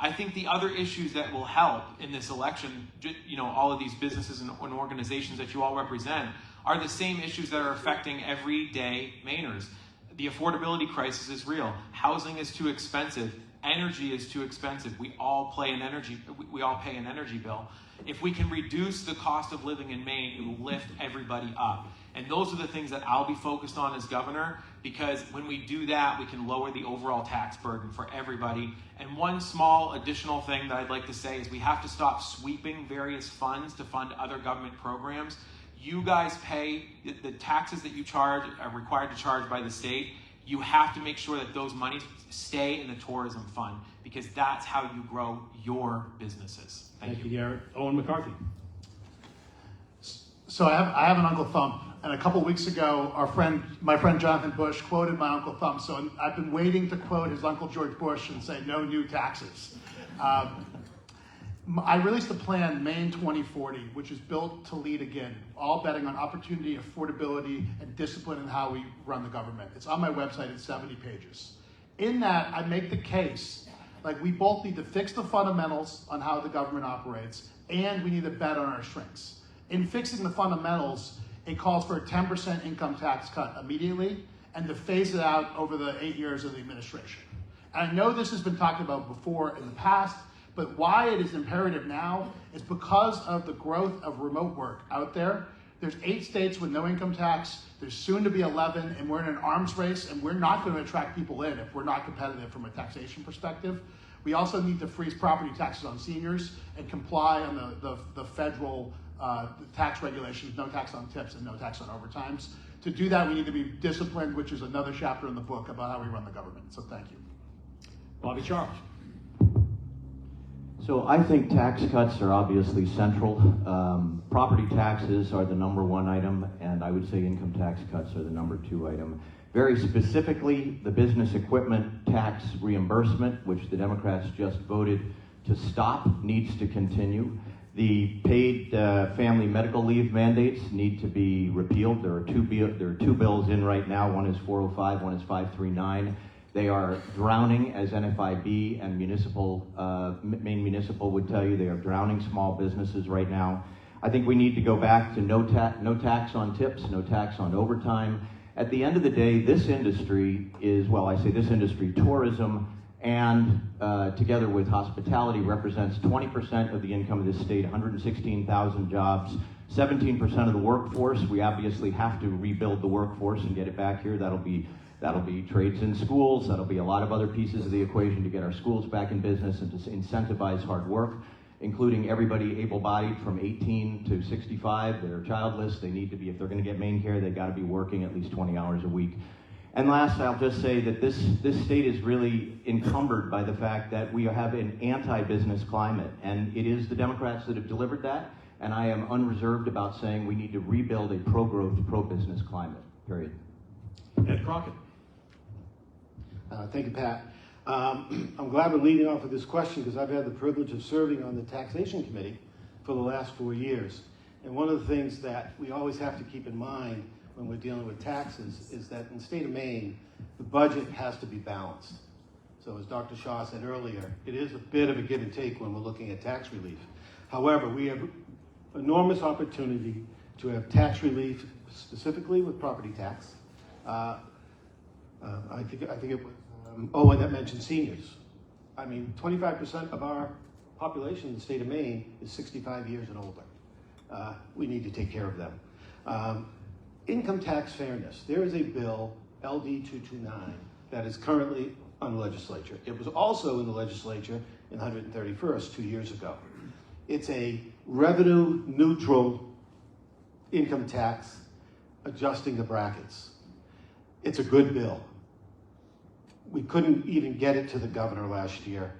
[SPEAKER 14] I think the other issues that will help in this election, all of these businesses and organizations that you all represent, are the same issues that are affecting everyday Mainers. The affordability crisis is real. Housing is too expensive. Energy is too expensive. We all pay an energy bill. If we can reduce the cost of living in Maine, it will lift everybody up. And those are the things that I'll be focused on as governor, because when we do that, we can lower the overall tax burden for everybody. And one small additional thing that I'd like to say is we have to stop sweeping various funds to fund other government programs. You guys pay the taxes that you charge, are required to charge by the state. You have to make sure that those monies stay in the tourism fund, because that's how you grow your businesses.
[SPEAKER 3] Thank you, Garrett. Owen McCarthy.
[SPEAKER 15] So I have an Uncle Thump, and a couple weeks ago, my friend Jonathan Bush quoted my Uncle Thump. So I've been waiting to quote his Uncle George Bush and say no new taxes. I released a plan, Maine 2040, which is built to lead again, all betting on opportunity, affordability, and discipline in how we run the government. It's on my website, it's 70 pages. In that, I make the case, like we both need to fix the fundamentals on how the government operates, and we need to bet on our strengths. In fixing the fundamentals, it calls for a 10% income tax cut immediately, and to phase it out over the 8 years of the administration. And I know this has been talked about before in the past, but why it is imperative now is because of the growth of remote work out there. There's 8 states with no income tax. There's soon to be 11, and we're in an arms race, and we're not going to attract people in if we're not competitive from a taxation perspective. We also need to freeze property taxes on seniors and comply on the federal tax regulations, no tax on tips and no tax on overtimes. To do that, we need to be disciplined, which is another chapter in the book about how we run the government. So thank you.
[SPEAKER 3] Bobby Charles.
[SPEAKER 16] So I think tax cuts are obviously central. Property taxes are the #1 item, and I would say income tax cuts are the #2 item. Very specifically, the business equipment tax reimbursement, which the Democrats just voted to stop, needs to continue. The paid family medical leave mandates need to be repealed. There are two bills in right now. One is 405, one is 539. They are drowning, as NFIB and Maine Municipal would tell you. They are drowning small businesses right now. I think we need to go back to no tax on tips, no tax on overtime. At the end of the day, this industry is, well, I say this industry, tourism, and together with hospitality, represents 20% of the income of this state, 116,000 jobs, 17% of the workforce. We obviously have to rebuild the workforce and get it back here. That'll be trades in schools. That'll be a lot of other pieces of the equation to get our schools back in business and to incentivize hard work, including everybody able-bodied from 18 to 65 that are childless. They need to be, if they're going to get Maine care, they've got to be working at least 20 hours a week. And last, I'll just say that this state is really encumbered by the fact that we have an anti-business climate, and it is the Democrats that have delivered that, and I am unreserved about saying we need to rebuild a pro-growth, pro-business climate, period.
[SPEAKER 3] Ed Crockett.
[SPEAKER 17] Thank you, Pat. I'm glad we're leading off with this question because I've had the privilege of serving on the Taxation Committee for the last 4 years. And one of the things that we always have to keep in mind when we're dealing with taxes is that in the state of Maine, the budget has to be balanced. So as Dr. Shaw said earlier, it is a bit of a give and take when we're looking at tax relief. However, we have enormous opportunity to have tax relief specifically with property tax. I think it was Owen that mentioned seniors. I mean, 25% of our population in the state of Maine is 65 years and older. We need to take care of them. Income tax fairness. There is a bill, LD 229, that is currently on the legislature. It was also in the legislature in 131st 2 years ago. It's a revenue neutral income tax adjusting the brackets. It's a good bill. We couldn't even get it to the governor last year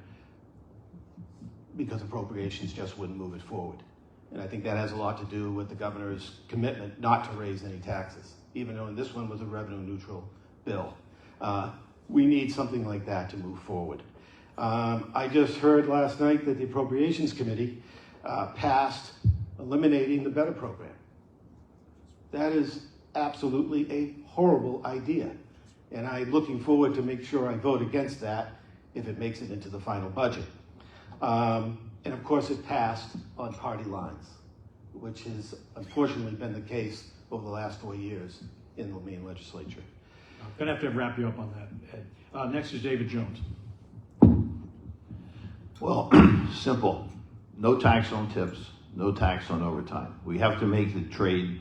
[SPEAKER 17] because appropriations just wouldn't move it forward. And I think that has a lot to do with the governor's commitment not to raise any taxes, even though this one was a revenue neutral bill. We need something like that to move forward. I just heard last night that the Appropriations Committee passed eliminating the Better program. That is absolutely a horrible idea. And I'm looking forward to make sure I vote against that if it makes it into the final budget. And of course it passed on party lines, which has unfortunately been the case over the last 4 years in the Maine legislature.
[SPEAKER 3] I'm going to have wrap you up on that, Ed. Next is David Jones.
[SPEAKER 18] Well, simple. No tax on tips, no tax on overtime. We have to make the trade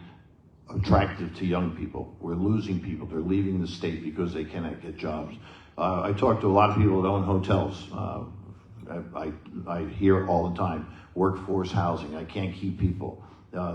[SPEAKER 18] attractive to young people. We're losing people. They're leaving the state because they cannot get jobs. I talk to a lot of people that own hotels. I hear all the time, workforce housing. I can't keep people.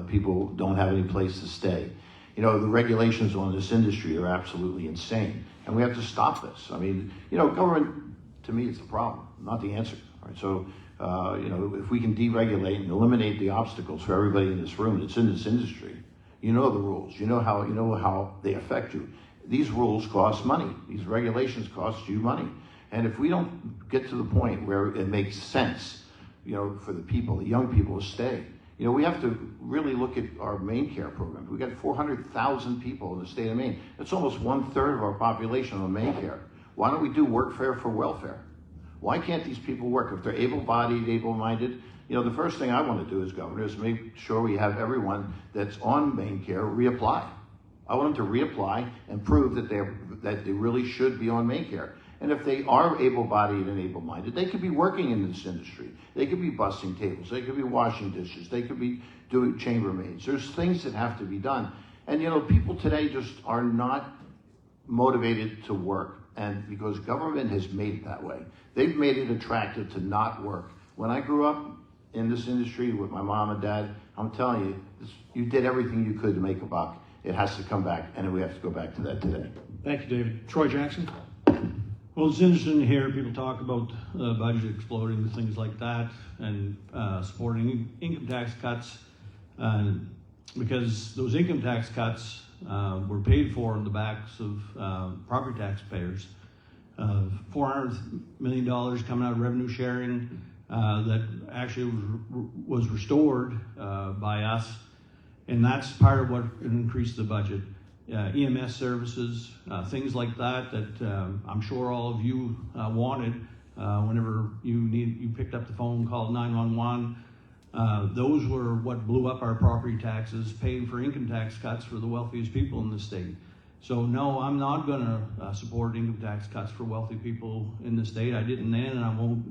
[SPEAKER 18] People don't have any place to stay. You know, the regulations on this industry are absolutely insane, and we have to stop this. I mean, you know, government, to me, is the problem, not the answer. Right? So, you know, if we can deregulate and eliminate the obstacles for everybody in this room that's in this industry, you know the rules. You know how they affect you. These rules cost money. These regulations cost you money. And if we don't get to the point where it makes sense, you know, for the people, the young people to stay, you know, we have to really look at our Maine Care program. We've got 400,000 people in the state of Maine. That's almost 1/3 of our population on Maine Care. Why don't we do workfare for welfare? Why can't these people work? If they're able-bodied, able-minded, you know, the first thing I want to do as governor is make sure we have everyone that's on Maine Care reapply. I want them to reapply and prove that they really should be on Maine Care. And if they are able-bodied and able-minded, they could be working in this industry. They could be bussing tables. They could be washing dishes. They could be doing chambermaids. There's things that have to be done. And, you know, people today just are not motivated to work. And because government has made it that way. They've made it attractive to not work. When I grew up in this industry with my mom and dad, I'm telling you, you did everything you could to make a buck. It has to come back, and we have to go back to that today.
[SPEAKER 19] Thank you, David. Troy Jackson? Well, it's interesting to hear people talk about the budget exploding, things like that, and supporting income tax cuts, because those income tax cuts were paid for on the backs of property taxpayers. $400 million coming out of revenue sharing that actually was restored by us, and that's part of what increased the budget. EMS services, things like that I'm sure all of you wanted whenever you picked up the phone, called 911. Those were what blew up our property taxes, paying for income tax cuts for the wealthiest people in the state. So no, I'm not going to support income tax cuts for wealthy people in the state. I didn't then, and I won't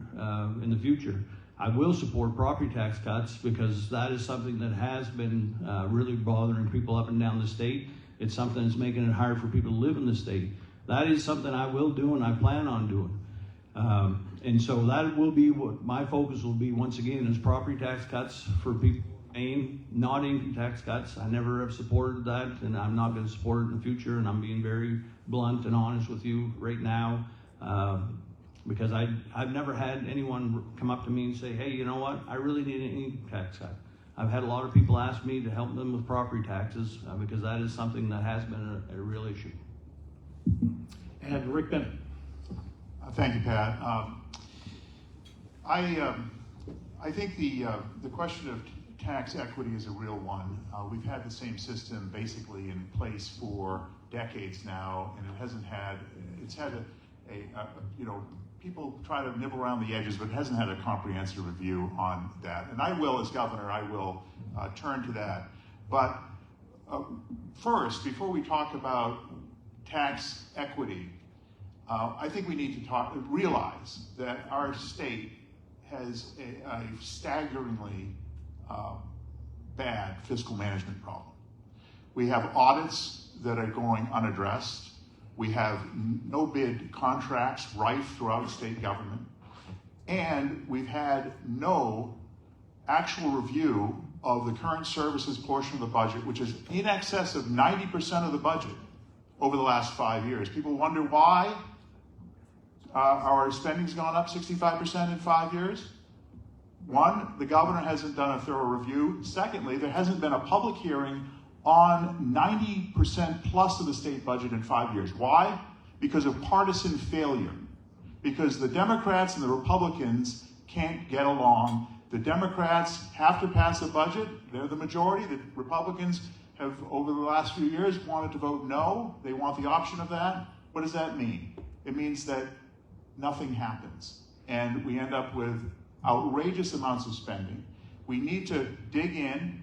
[SPEAKER 19] in the future. I will support property tax cuts because that is something that has been really bothering people up and down the state. It's something that's making it hard for people to live in the state. That is something I will do and I plan on doing. And so that will be what my focus will be once again, is property tax cuts for people in Maine, not income tax cuts. I never have supported that, and I'm not going to support it in the future, and I'm being very blunt and honest with you right now, because I've never had anyone come up to me and say, hey, you know what, I really need an income tax cut. I've had a lot of people ask me to help them with property taxes because that is something that has been a real issue.
[SPEAKER 3] And Rick Bennett.
[SPEAKER 10] Thank you, Pat. I think the question of tax equity is a real one. We've had the same system basically in place for decades now, and it's had people try to nibble around the edges, but it hasn't had a comprehensive review on that. And I will, as governor, turn to that. But first, before we talk about tax equity, I think we need to realize that our state has a staggeringly bad fiscal management problem. We have audits that are going unaddressed. We have no-bid contracts rife throughout state government. And we've had no actual review of the current services portion of the budget, which is in excess of 90% of the budget over the last 5 years. People wonder why our spending's gone up 65% in 5 years. One, the governor hasn't done a thorough review. Secondly, there hasn't been a public hearing on 90% plus of the state budget in 5 years. Why? Because of partisan failure. Because the Democrats and the Republicans can't get along. The Democrats have to pass a budget. They're the majority. The Republicans have, over the last few years, wanted to vote no. They want the option of that. What does that mean? It means that nothing happens. And we end up with outrageous amounts of spending. We need to dig in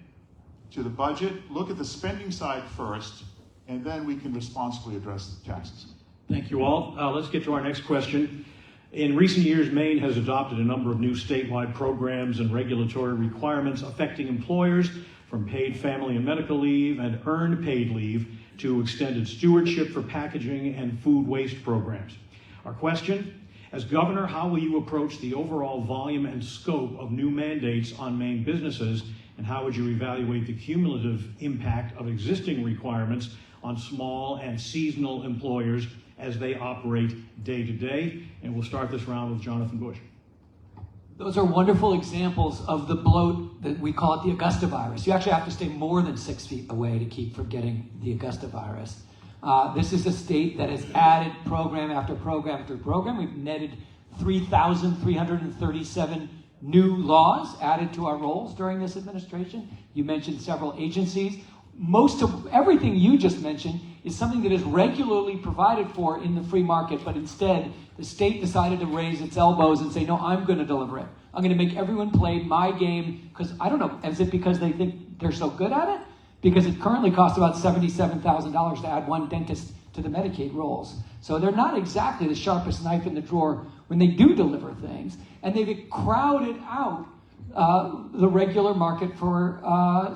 [SPEAKER 10] to the budget, look at the spending side first, and then we can responsibly address the taxes.
[SPEAKER 3] Thank you all. Let's get to our next question.
[SPEAKER 19] In recent years, Maine has adopted a number of new statewide programs and regulatory requirements affecting employers, from paid family and medical leave and earned paid leave to extended stewardship for packaging and food waste programs. Our question, as governor, how will you approach the overall volume and scope of new mandates on Maine businesses, and how would you evaluate the cumulative impact of existing requirements on small and seasonal employers as they operate day to day? And we'll start this round with Jonathan Bush.
[SPEAKER 12] Those are wonderful examples of the bloat that we call it the Augusta virus. You actually have to stay more than 6 feet away to keep from getting the Augusta virus. This is a state that has added program after program after program. We've netted 3,337 new laws added to our rolls during this administration. You mentioned several agencies. Most of everything you just mentioned is something that is regularly provided for in the free market, but instead the state decided to raise its elbows and say, no, I'm going to deliver it. I'm going to make everyone play my game, because I don't know, is it because they think they're so good at it? Because it currently costs about $77,000 to add one dentist to the Medicaid rolls. So they're not exactly the sharpest knife in the drawer when they do deliver things, and they've crowded out the regular market for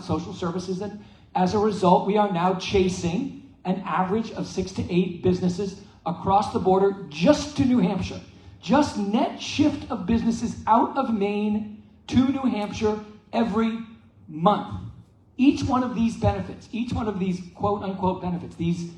[SPEAKER 12] social services, and as a result, we are now chasing an average of 6 to 8 businesses across the border just to New Hampshire. Just net shift of businesses out of Maine to New Hampshire every month. Each one of these benefits, each one of these quote-unquote benefits, these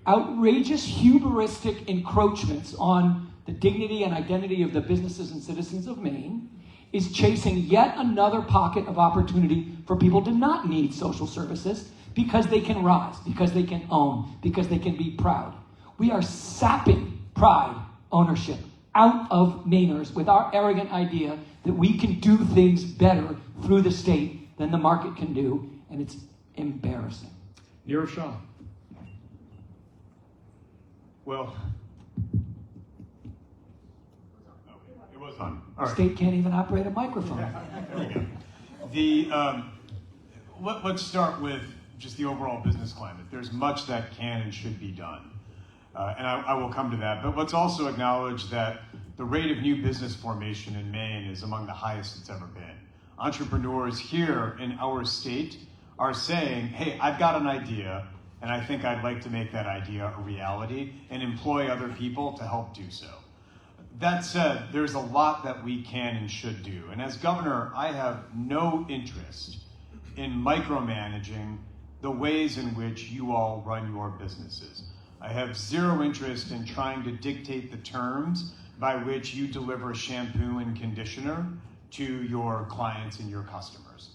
[SPEAKER 12] outrageous, hubristic encroachments on the dignity and identity of the businesses and citizens of Maine, is chasing yet another pocket of opportunity for people to not need social services, because they can rise, because they can own, because they can be proud. We are sapping pride, ownership out of Mainers with our arrogant idea that we can do things better through the state than the market can do, and it's embarrassing.
[SPEAKER 19] Nirav Shah.
[SPEAKER 13] Well, it was on. All right.
[SPEAKER 12] State can't even operate a microphone.
[SPEAKER 13] There we go. Let's start with just the overall business climate. There's much that can and should be done. And I will come to that. But let's also acknowledge that the rate of new business formation in Maine is among the highest it's ever been. Entrepreneurs here in our state are saying, hey, I've got an idea, and I think I'd like to make that idea a reality and employ other people to help do so. That said, there's a lot that we can and should do. And as governor, I have no interest in micromanaging the ways in which you all run your businesses. I have zero interest in trying to dictate the terms by which you deliver shampoo and conditioner to your clients and your customers.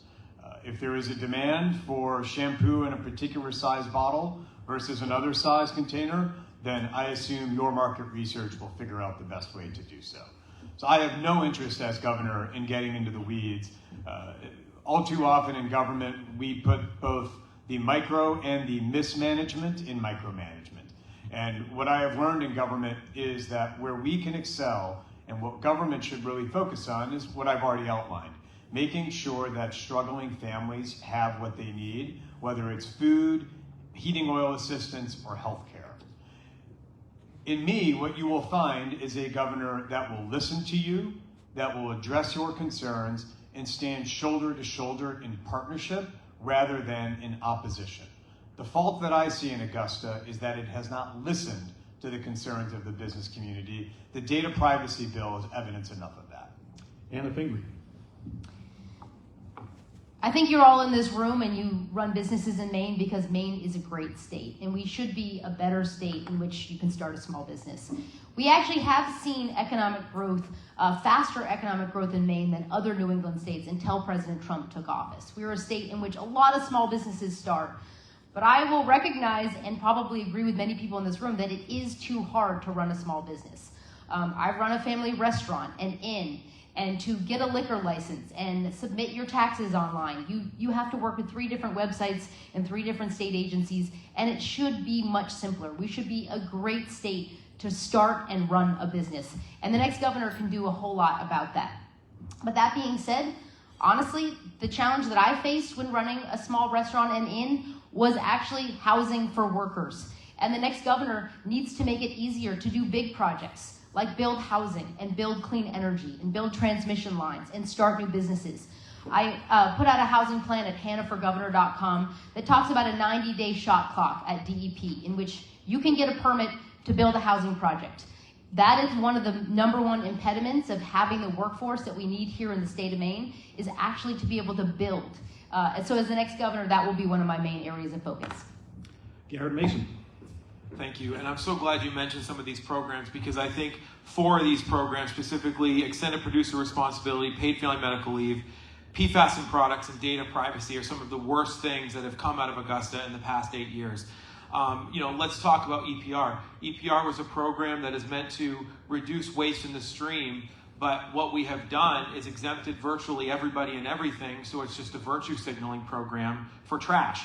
[SPEAKER 13] If there is a demand for shampoo in a particular size bottle versus another size container, then I assume your market research will figure out the best way to do so. So I have no interest as governor in getting into the weeds. All too often in government, we put both the micro and the mismanagement in micromanagement. And what I have learned in government is that where we can excel and what government should really focus on is what I've already outlined, making sure that struggling families have what they need, whether it's food, heating oil assistance, or health care. In me, what you will find is a governor that will listen to you, that will address your concerns, and stand shoulder to shoulder in partnership rather than in opposition. The fault that I see in Augusta is that it has not listened to the concerns of the business community. The data privacy bill is evidence enough of that.
[SPEAKER 19] Anna Pingree.
[SPEAKER 4] I think you're all in this room and you run businesses in Maine because Maine is a great state, and we should be a better state in which you can start a small business. We actually have seen economic growth, faster economic growth in Maine than other New England states until President Trump took office. We're a state in which a lot of small businesses start. But I will recognize and probably agree with many people in this room that it is too hard to run a small business. I run a family restaurant, an inn, and to get a liquor license and submit your taxes online, you have to work with 3 different websites and 3 different state agencies, and it should be much simpler. We should be a great state to start and run a business, and the next governor can do a whole lot about that. But that being said, honestly, the challenge that I faced when running a small restaurant and inn was actually housing for workers. And the next governor needs to make it easier to do big projects, like build housing and build clean energy and build transmission lines and start new businesses. I put out a housing plan at hannahforgovernor.com that talks about a 90-day shot clock at DEP in which you can get a permit to build a housing project. That is one of the #1 impediments of having the workforce that we need here in the state of Maine, is actually to be able to build. And so as the next governor, that will be one of my main areas of focus.
[SPEAKER 19] Garrett Mason.
[SPEAKER 14] Thank you. And I'm so glad you mentioned some of these programs, because I think 4 of these programs, specifically extended producer responsibility, paid family medical leave, PFAS in products, and data privacy, are some of the worst things that have come out of Augusta in the past 8 years. Let's talk about EPR. EPR was a program that is meant to reduce waste in the stream, but what we have done is exempted virtually everybody and everything, so it's just a virtue signaling program for trash.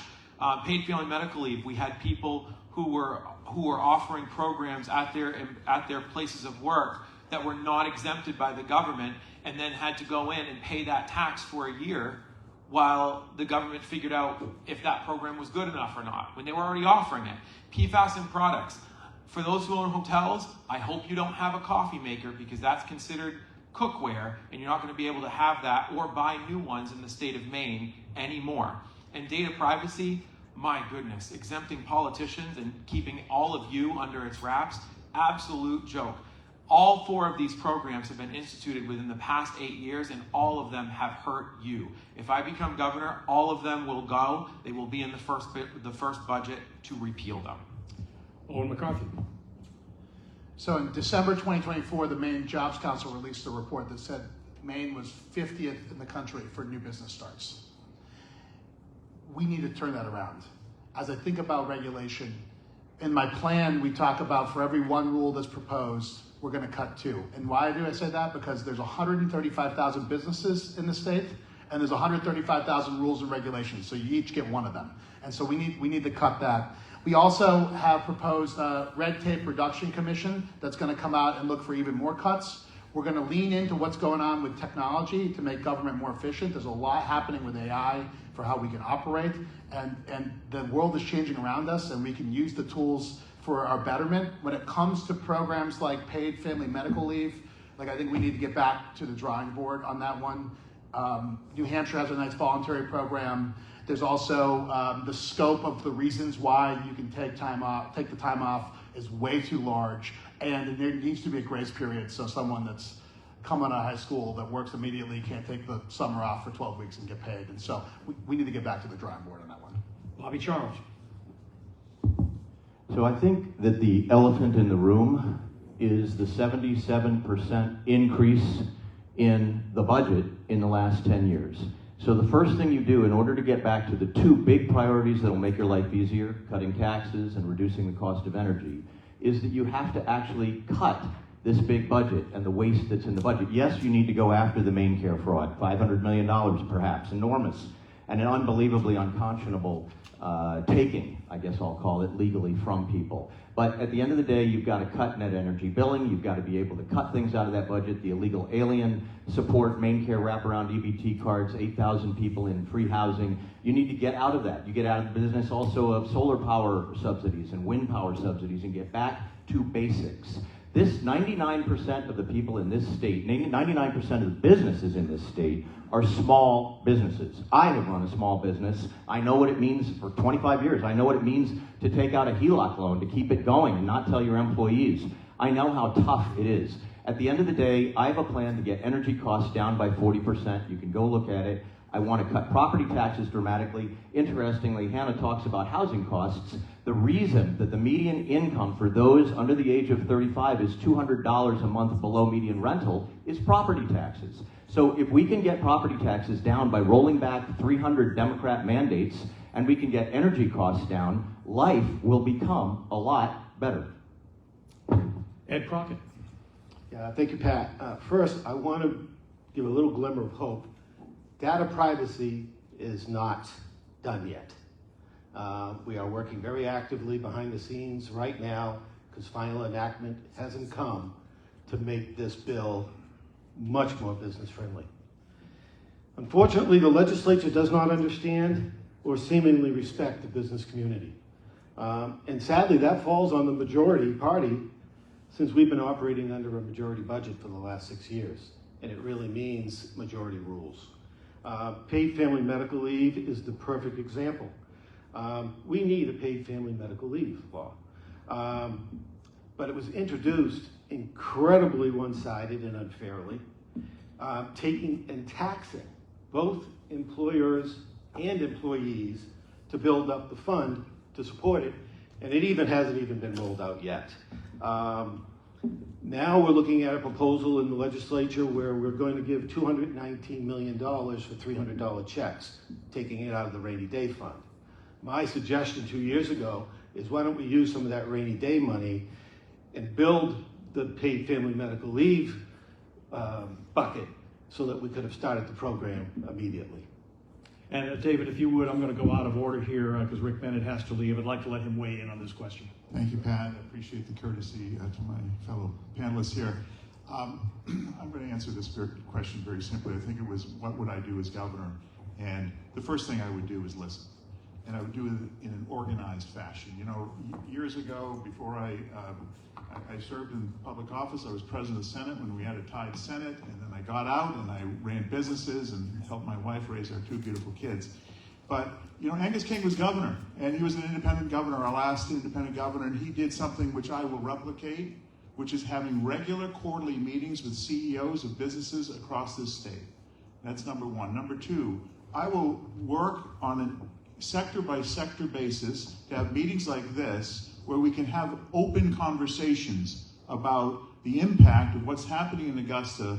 [SPEAKER 14] Paid family medical leave, we had people who were offering programs at their places of work that were not exempted by the government, and then had to go in and pay that tax for a year while the government figured out if that program was good enough or not, when they were already offering it. PFAS in products. For those who own hotels, I hope you don't have a coffee maker, because that's considered cookware, and you're not going to be able to have that or buy new ones in the state of Maine anymore. And data privacy, my goodness, exempting politicians and keeping all of you under its wraps, absolute joke. All 4 of these programs have been instituted within the past 8 years, and all of them have hurt you. If I become governor, all of them will go. They will be in the first budget to repeal them.
[SPEAKER 19] Owen McCarthy.
[SPEAKER 15] So in December 2024, the Maine Jobs Council released a report that said Maine was 50th in the country for new business starts. We need to turn that around. As I think about regulation, in my plan, we talk about for every 1 rule that's proposed, we're going to cut 2. And why do I say that? Because there's 135,000 businesses in the state, and there's 135,000 rules and regulations. So you each get 1 of them. And so we need to cut that. We also have proposed a red tape reduction commission that's going to come out and look for even more cuts. We're going to lean into what's going on with technology to make government more efficient. There's a lot happening with AI for how we can operate, and the world is changing around us, and we can use the tools for our betterment. When it comes to programs like paid family medical leave, I think we need to get back to the drawing board on that one. New Hampshire has a nice voluntary program. There's also the scope of the reasons why you can take the time off is way too large, and there needs to be a grace period, so someone that's coming out of high school that works immediately can't take the summer off for 12 weeks and get paid. And so we need to get back to the drawing board on that one.
[SPEAKER 19] Bobby Charles.
[SPEAKER 16] So I think that the elephant in the room is the 77% increase in the budget in the last 10 years. So the first thing you do in order to get back to the 2 big priorities that will make your life easier, cutting taxes and reducing the cost of energy, is that you have to actually cut this big budget and the waste that's in the budget. Yes, you need to go after the MaineCare fraud, $500 million perhaps, enormous, and an unbelievably unconscionable taking, I guess I'll call it, legally from people. But at the end of the day, you've got to cut net energy billing, you've got to be able to cut things out of that budget, the illegal alien support, MaineCare wraparound EBT cards, 8,000 people in free housing. You need to get out of that. You get out of the business also of solar power subsidies and wind power subsidies and get back to basics. This 99% of the people in this state, 99% of the businesses in this state are small businesses. I have run a small business. I know what it means for 25 years. I know what it means to take out a HELOC loan, to keep it going and not tell your employees. I know how tough it is. At the end of the day, I have a plan to get energy costs down by 40%. You can go look at it. I want to cut property taxes dramatically. Interestingly, Hannah talks about housing costs. The reason that the median income for those under the age of 35 is $200 a month below median rental is property taxes. So if we can get property taxes down by rolling back 300 Democrat mandates and we can get energy costs down, life will become a lot better.
[SPEAKER 19] Ed Crockett.
[SPEAKER 17] Yeah, thank you, Pat. First, I want to give a little glimmer of hope. Data privacy is not done yet. We are working very actively behind the scenes right now because final enactment hasn't come to make this bill much more business friendly. Unfortunately, the legislature does not understand or seemingly respect the business community. And sadly, that falls on the majority party since we've been operating under a majority budget for the last 6 years, and it really means majority rules. Paid family medical leave is the perfect example. We need a paid family medical leave law. But it was introduced incredibly one-sided and unfairly, taking and taxing both employers and employees to build up the fund to support it, and it hasn't even been rolled out yet. Now we're looking at a proposal in the legislature where we're going to give $219 million for $300 checks, taking it out of the rainy day fund. My suggestion 2 years ago is why don't we use some of that rainy day money and build the paid family medical leave bucket so that we could have started the program immediately.
[SPEAKER 3] And David, if you would, I'm going to go out of order here because Rick Bennett has to leave. I'd like to let him weigh in on this question.
[SPEAKER 10] Thank you, Pat. I appreciate the courtesy to my fellow panelists here. I'm going to answer this question very simply. I think it was, what would I do as governor? And the first thing I would do is listen. And I would do it in an organized fashion. You know, years ago, before I served in public office, I was president of the Senate when we had a tied Senate, and then I got out and I ran businesses and helped my wife raise our 2 beautiful kids. But, you know, Angus King was governor, and he was an independent governor, our last independent governor, and he did something which I will replicate, which is having regular quarterly meetings with CEOs of businesses across this state. That's number one. Number two, I will work on a sector-by-sector basis to have meetings like this where we can have open conversations about the impact of what's happening in Augusta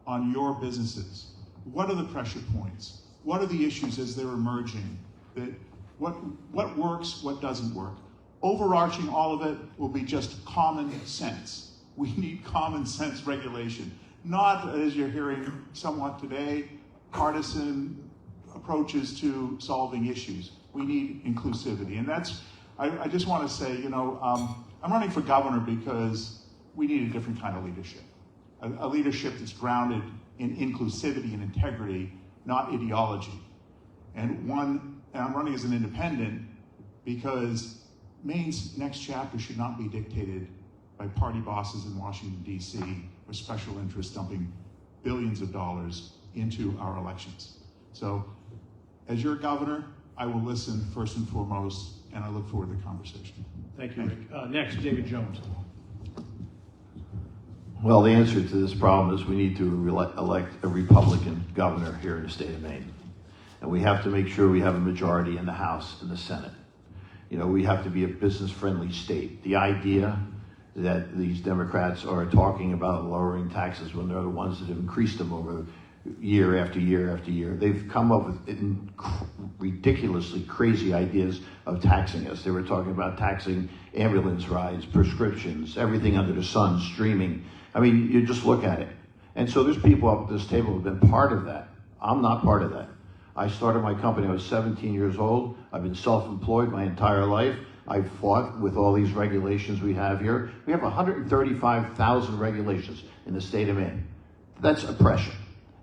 [SPEAKER 10] on your businesses. What are the pressure points? What are the issues as they're emerging? What works, what doesn't work? Overarching all of it will be just common sense. We need common sense regulation, not, as you're hearing somewhat today, partisan approaches to solving issues. We need inclusivity. And that's, I just want to say, you know, I'm running for governor because we need a different kind of leadership. A leadership that's grounded in inclusivity and integrity, not ideology. And I'm running as an independent because Maine's next chapter should not be dictated by party bosses in Washington, D.C., or special interests dumping billions of dollars into our elections. So, as your governor, I will listen first and foremost, and I look forward to the conversation.
[SPEAKER 3] Thank you, Rick. Next, David Jones.
[SPEAKER 18] Well, the answer to this problem is we need to elect a Republican governor here in the state of Maine. And we have to make sure we have a majority in the House and the Senate. You know, we have to be a business-friendly state. The idea that these Democrats are talking about lowering taxes when they're the ones that have increased them over year after year after year. They've come up with ridiculously crazy ideas of taxing us. They were talking about taxing ambulance rides, prescriptions, everything under the sun, streaming. I mean, you just look at it. And so there's people up at this table who have been part of that. I'm not part of that. I started my company, I was 17 years old. I've been self-employed my entire life. I've fought with all these regulations we have here. We have 135,000 regulations in the state of Maine. That's oppression.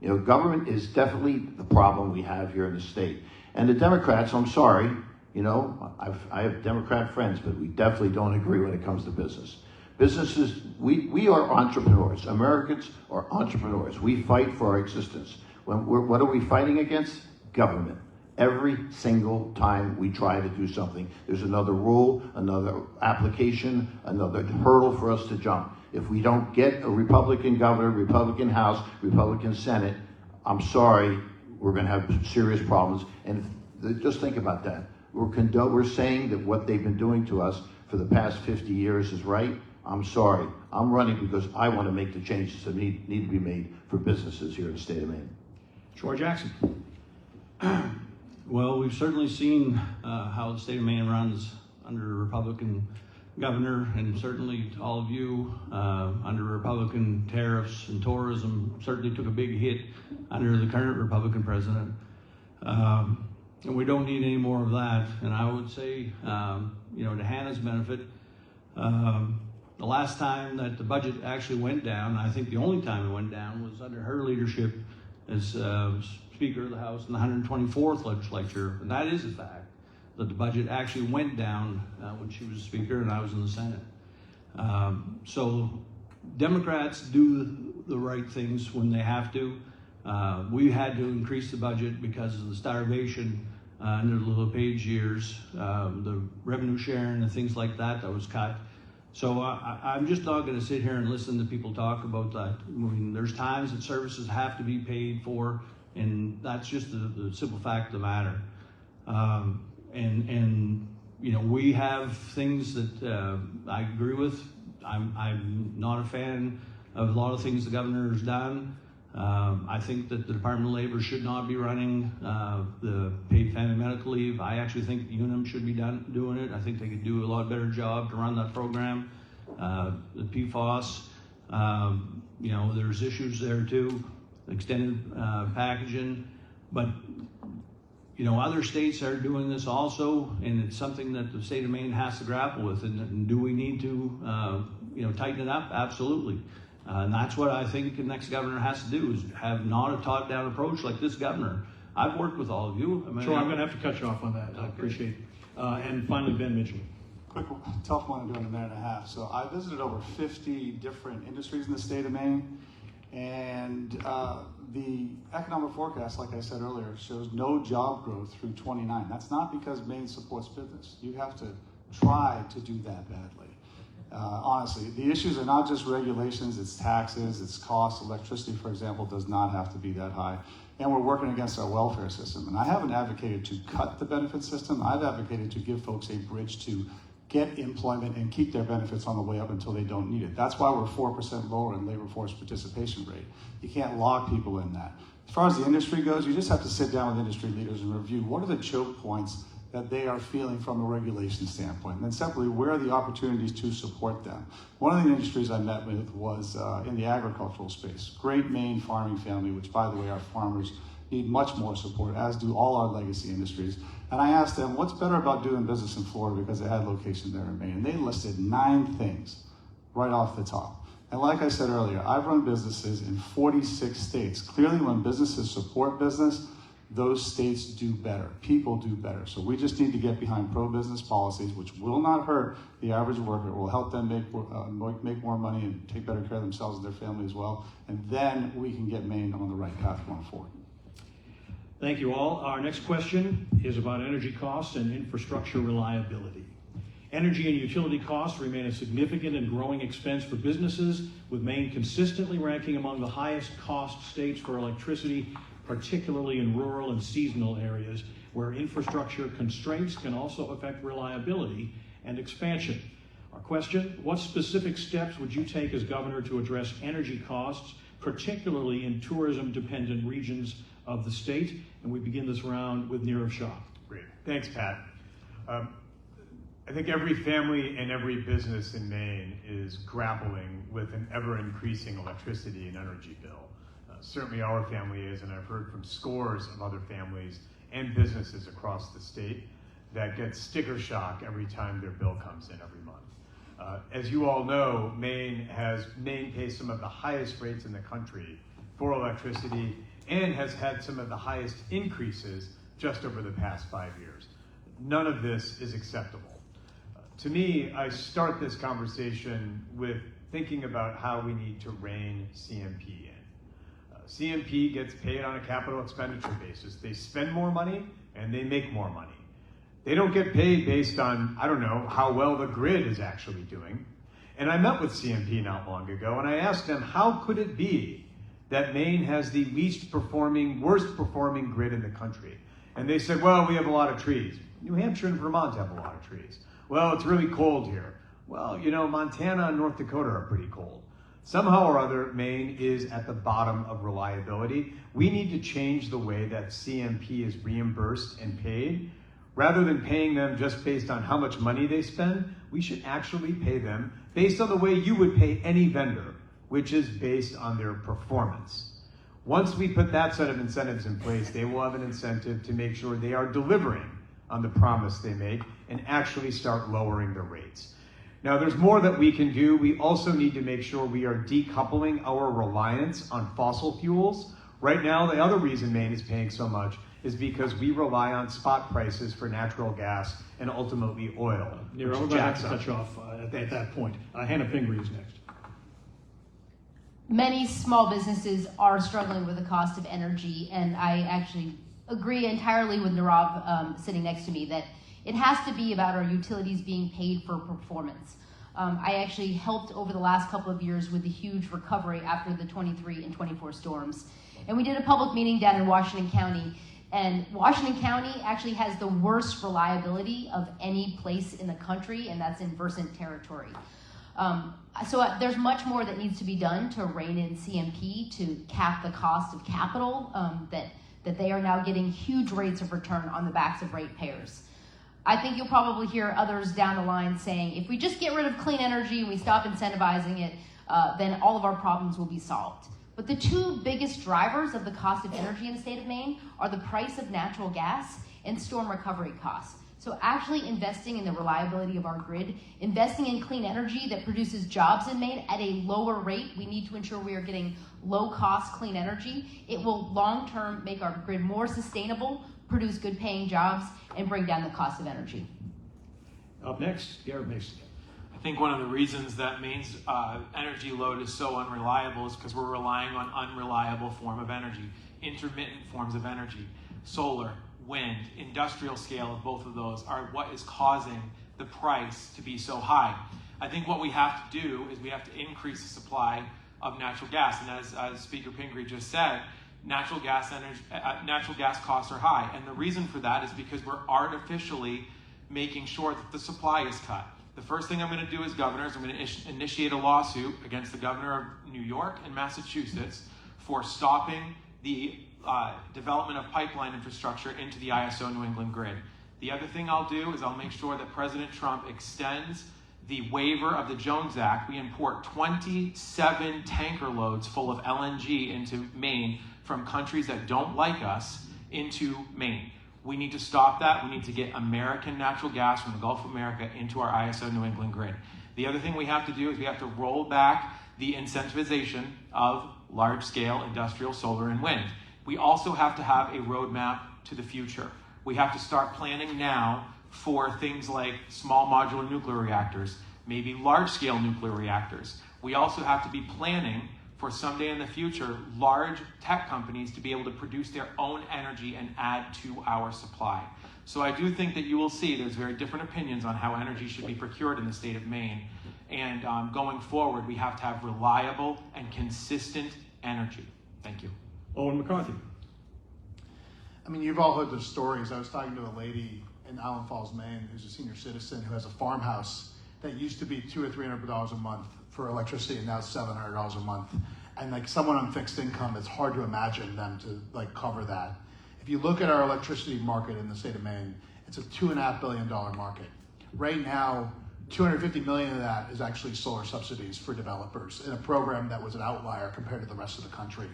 [SPEAKER 18] You know, government is definitely the problem we have here in the state. And the Democrats, I'm sorry, you know, I have Democrat friends, but we definitely don't agree when it comes to business. Businesses, we are entrepreneurs. Americans are entrepreneurs. We fight for our existence. What are we fighting against? Government. Every single time we try to do something, there's another rule, another application, another hurdle for us to jump. If we don't get a Republican governor, Republican House, Republican Senate, I'm sorry, we're going to have serious problems. And just think about that. We're saying that what they've been doing to us for the past 50 years is right. I'm sorry. I'm running because I want to make the changes that need to be made for businesses here in the state of Maine.
[SPEAKER 3] Troy Jackson.
[SPEAKER 19] Well, we've certainly seen how the state of Maine runs under a Republican governor, and certainly all of you under Republican tariffs and tourism certainly took a big hit under the current Republican president. And we don't need any more of that. And I would say, you know, to Hannah's benefit, the last time that the budget actually went down, I think the only time it went down was under her leadership as Speaker of the House in the 124th legislature. And that is a fact, that the budget actually went down when she was Speaker and I was in the Senate. So Democrats do the right things when they have to. We had to increase the budget because of the starvation under the LePage years, the revenue sharing and things like that was cut. So I'm just not going to sit here and listen to people talk about that. I mean, there's times that services have to be paid for, and that's just the simple fact of the matter. And you know, we have things that I agree with. I'm not a fan of a lot of things the governor has done. I think that the Department of Labor should not be running the paid family medical leave. I actually think UNUM should be doing it. I think they could do a lot better job to run that program. The PFAS, you know, there's issues there too, extended packaging, but you know, other states are doing this also, and it's something that the state of Maine has to grapple with. And do we need to, you know, tighten it up? Absolutely. And that's what I think the next governor has to do, is have not a top-down approach like this governor. I've worked with all of you. I mean,
[SPEAKER 3] Sure, I'm going to have to cut you off on that. I appreciate it. And finally, Ben Mitchell.
[SPEAKER 11] Quick, tough one to do in a minute and a half. So I visited over 50 different industries in the state of Maine, and the economic forecast, like I said earlier, shows no job growth through 29. That's not because Maine supports business. You have to try to do that badly. Honestly, the issues are not just regulations, it's taxes, it's costs. Electricity, for example, does not have to be that high. And we're working against our welfare system. And I haven't advocated to cut the benefit system. I've advocated to give folks a bridge to get employment and keep their benefits on the way up until they don't need it. That's why we're 4% lower in labor force participation rate. You can't lock people in that. As far as the industry goes, you just have to sit down with industry leaders and review what are the choke points that they are feeling from a regulation standpoint, and then separately, where are the opportunities to support them? One of the industries I met with was in the agricultural space. Great Maine farming family, which, by the way, our farmers need much more support, as do all our legacy industries. And I asked them, what's better about doing business in Florida, because they had locations there in Maine, and they listed 9 things right off the top. And like I said earlier, I've run businesses in 46 states. Clearly, when businesses support business, those states do better. People do better. So we just need to get behind pro-business policies, which will not hurt the average worker. It will help them make more money and take better care of themselves and their family as well. And then we can get Maine on the right path going forward.
[SPEAKER 3] Thank you all. Our next question is about energy costs and infrastructure reliability. Energy and utility costs remain a significant and growing expense for businesses, with Maine consistently ranking among the highest cost states for electricity, particularly in rural and seasonal areas where infrastructure constraints can also affect reliability and expansion. Our question, what specific steps would you take as governor to address energy costs, particularly in tourism-dependent regions of the state? And we begin this round with Nirav Shah.
[SPEAKER 13] Great. Thanks, Pat. I think every family and every business in Maine is grappling with an ever-increasing electricity and energy bill. Certainly our family is, and I've heard from scores of other families and businesses across the state that get sticker shock every time their bill comes in every month. As you all know, Maine pays some of the highest rates in the country for electricity and has had some of the highest increases just over the past 5 years. None of this is acceptable. To me, I start this conversation with thinking about how we need to rein CMP in. CMP gets paid on a capital expenditure basis. They spend more money and they make more money. They don't get paid based on, I don't know, how well the grid is actually doing. And I met with CMP not long ago and I asked them, how could it be that Maine has the worst performing grid in the country? And they said, well, we have a lot of trees. New Hampshire and Vermont have a lot of trees. Well, it's really cold here. Well, you know, Montana and North Dakota are pretty cold. Somehow or other, Maine is at the bottom of reliability. We need to change the way that CMP is reimbursed and paid. Rather than paying them just based on how much money they spend, we should actually pay them based on the way you would pay any vendor, which is based on their performance. Once we put that set of incentives in place, they will have an incentive to make sure they are delivering on the promise they make and actually start lowering the rates. Now, there's more that we can do. We also need to make sure we are decoupling our reliance on fossil fuels. Right now, the other reason Maine is paying so much
[SPEAKER 20] is because we rely on spot prices for natural gas and ultimately oil.
[SPEAKER 19] Nero,
[SPEAKER 20] which
[SPEAKER 19] we're going to have
[SPEAKER 20] jacks
[SPEAKER 19] to
[SPEAKER 20] up.
[SPEAKER 19] cut you off at that point. Hannah Pingree is next.
[SPEAKER 4] Many small businesses are struggling with the cost of energy, and I actually agree entirely with Nirav sitting next to me that it has to be about our utilities being paid for performance. I actually helped over the last couple of years with the huge recovery after the 23 and 24 storms. And we did a public meeting down in Washington County, and Washington County actually has the worst reliability of any place in the country, and that's in Versant territory. So there's much more that needs to be done to rein in CMP to cap the cost of capital that they are now getting huge rates of return on the backs of ratepayers. I think you'll probably hear others down the line saying, if we just get rid of clean energy and we stop incentivizing it, then all of our problems will be solved. But the two biggest drivers of the cost of energy in the state of Maine are the price of natural gas and storm recovery costs. So actually investing in the reliability of our grid, investing in clean energy that produces jobs in Maine at a lower rate, we need to ensure we are getting low-cost clean energy. It will long-term make our grid more sustainable, produce good-paying jobs, and bring down the cost of energy.
[SPEAKER 19] Up next, Garrett Mason.
[SPEAKER 14] I think one of the reasons that Maine's energy load is so unreliable is because we're relying on unreliable form of energy, intermittent forms of energy. Solar, wind, industrial scale of both of those are what is causing the price to be so high. I think what we have to do is we have to increase the supply of natural gas. And as Speaker Pingree just said, natural gas costs are high. And the reason for that is because we're artificially making sure that the supply is cut. The first thing I'm going to do as governor is I'm going to initiate a lawsuit against the governor of New York and Massachusetts for stopping the development of pipeline infrastructure into the ISO New England grid. The other thing I'll do is I'll make sure that President Trump extends the waiver of the Jones Act. We import 27 tanker loads full of LNG into Maine from countries that don't like us into Maine. We need to stop that. We need to get American natural gas from the Gulf of America into our ISO New England grid. The other thing we have to do is we have to roll back the incentivization of large-scale industrial solar and wind. We also have to have a roadmap to the future. We have to start planning now for things like small modular nuclear reactors, maybe large-scale nuclear reactors. We also have to be planning for someday in the future, large tech companies to be able to produce their own energy and add to our supply. So I do think that you will see there's very different opinions on how energy should be procured in the state of Maine. And going forward, we have to have reliable and consistent energy. Thank you.
[SPEAKER 19] Owen McCarthy.
[SPEAKER 15] I mean, you've all heard the stories. I was talking to a lady in Island Falls, Maine, who's a senior citizen who has a farmhouse that used to be $200 or $300 a month for electricity, and now it's $700 a month. And like someone on fixed income, it's hard to imagine them to like cover that. If you look at our electricity market in the state of Maine, it's a $2.5 billion market. Right now, $250 million of that is actually solar subsidies for developers in a program that was an outlier compared to the rest of the country.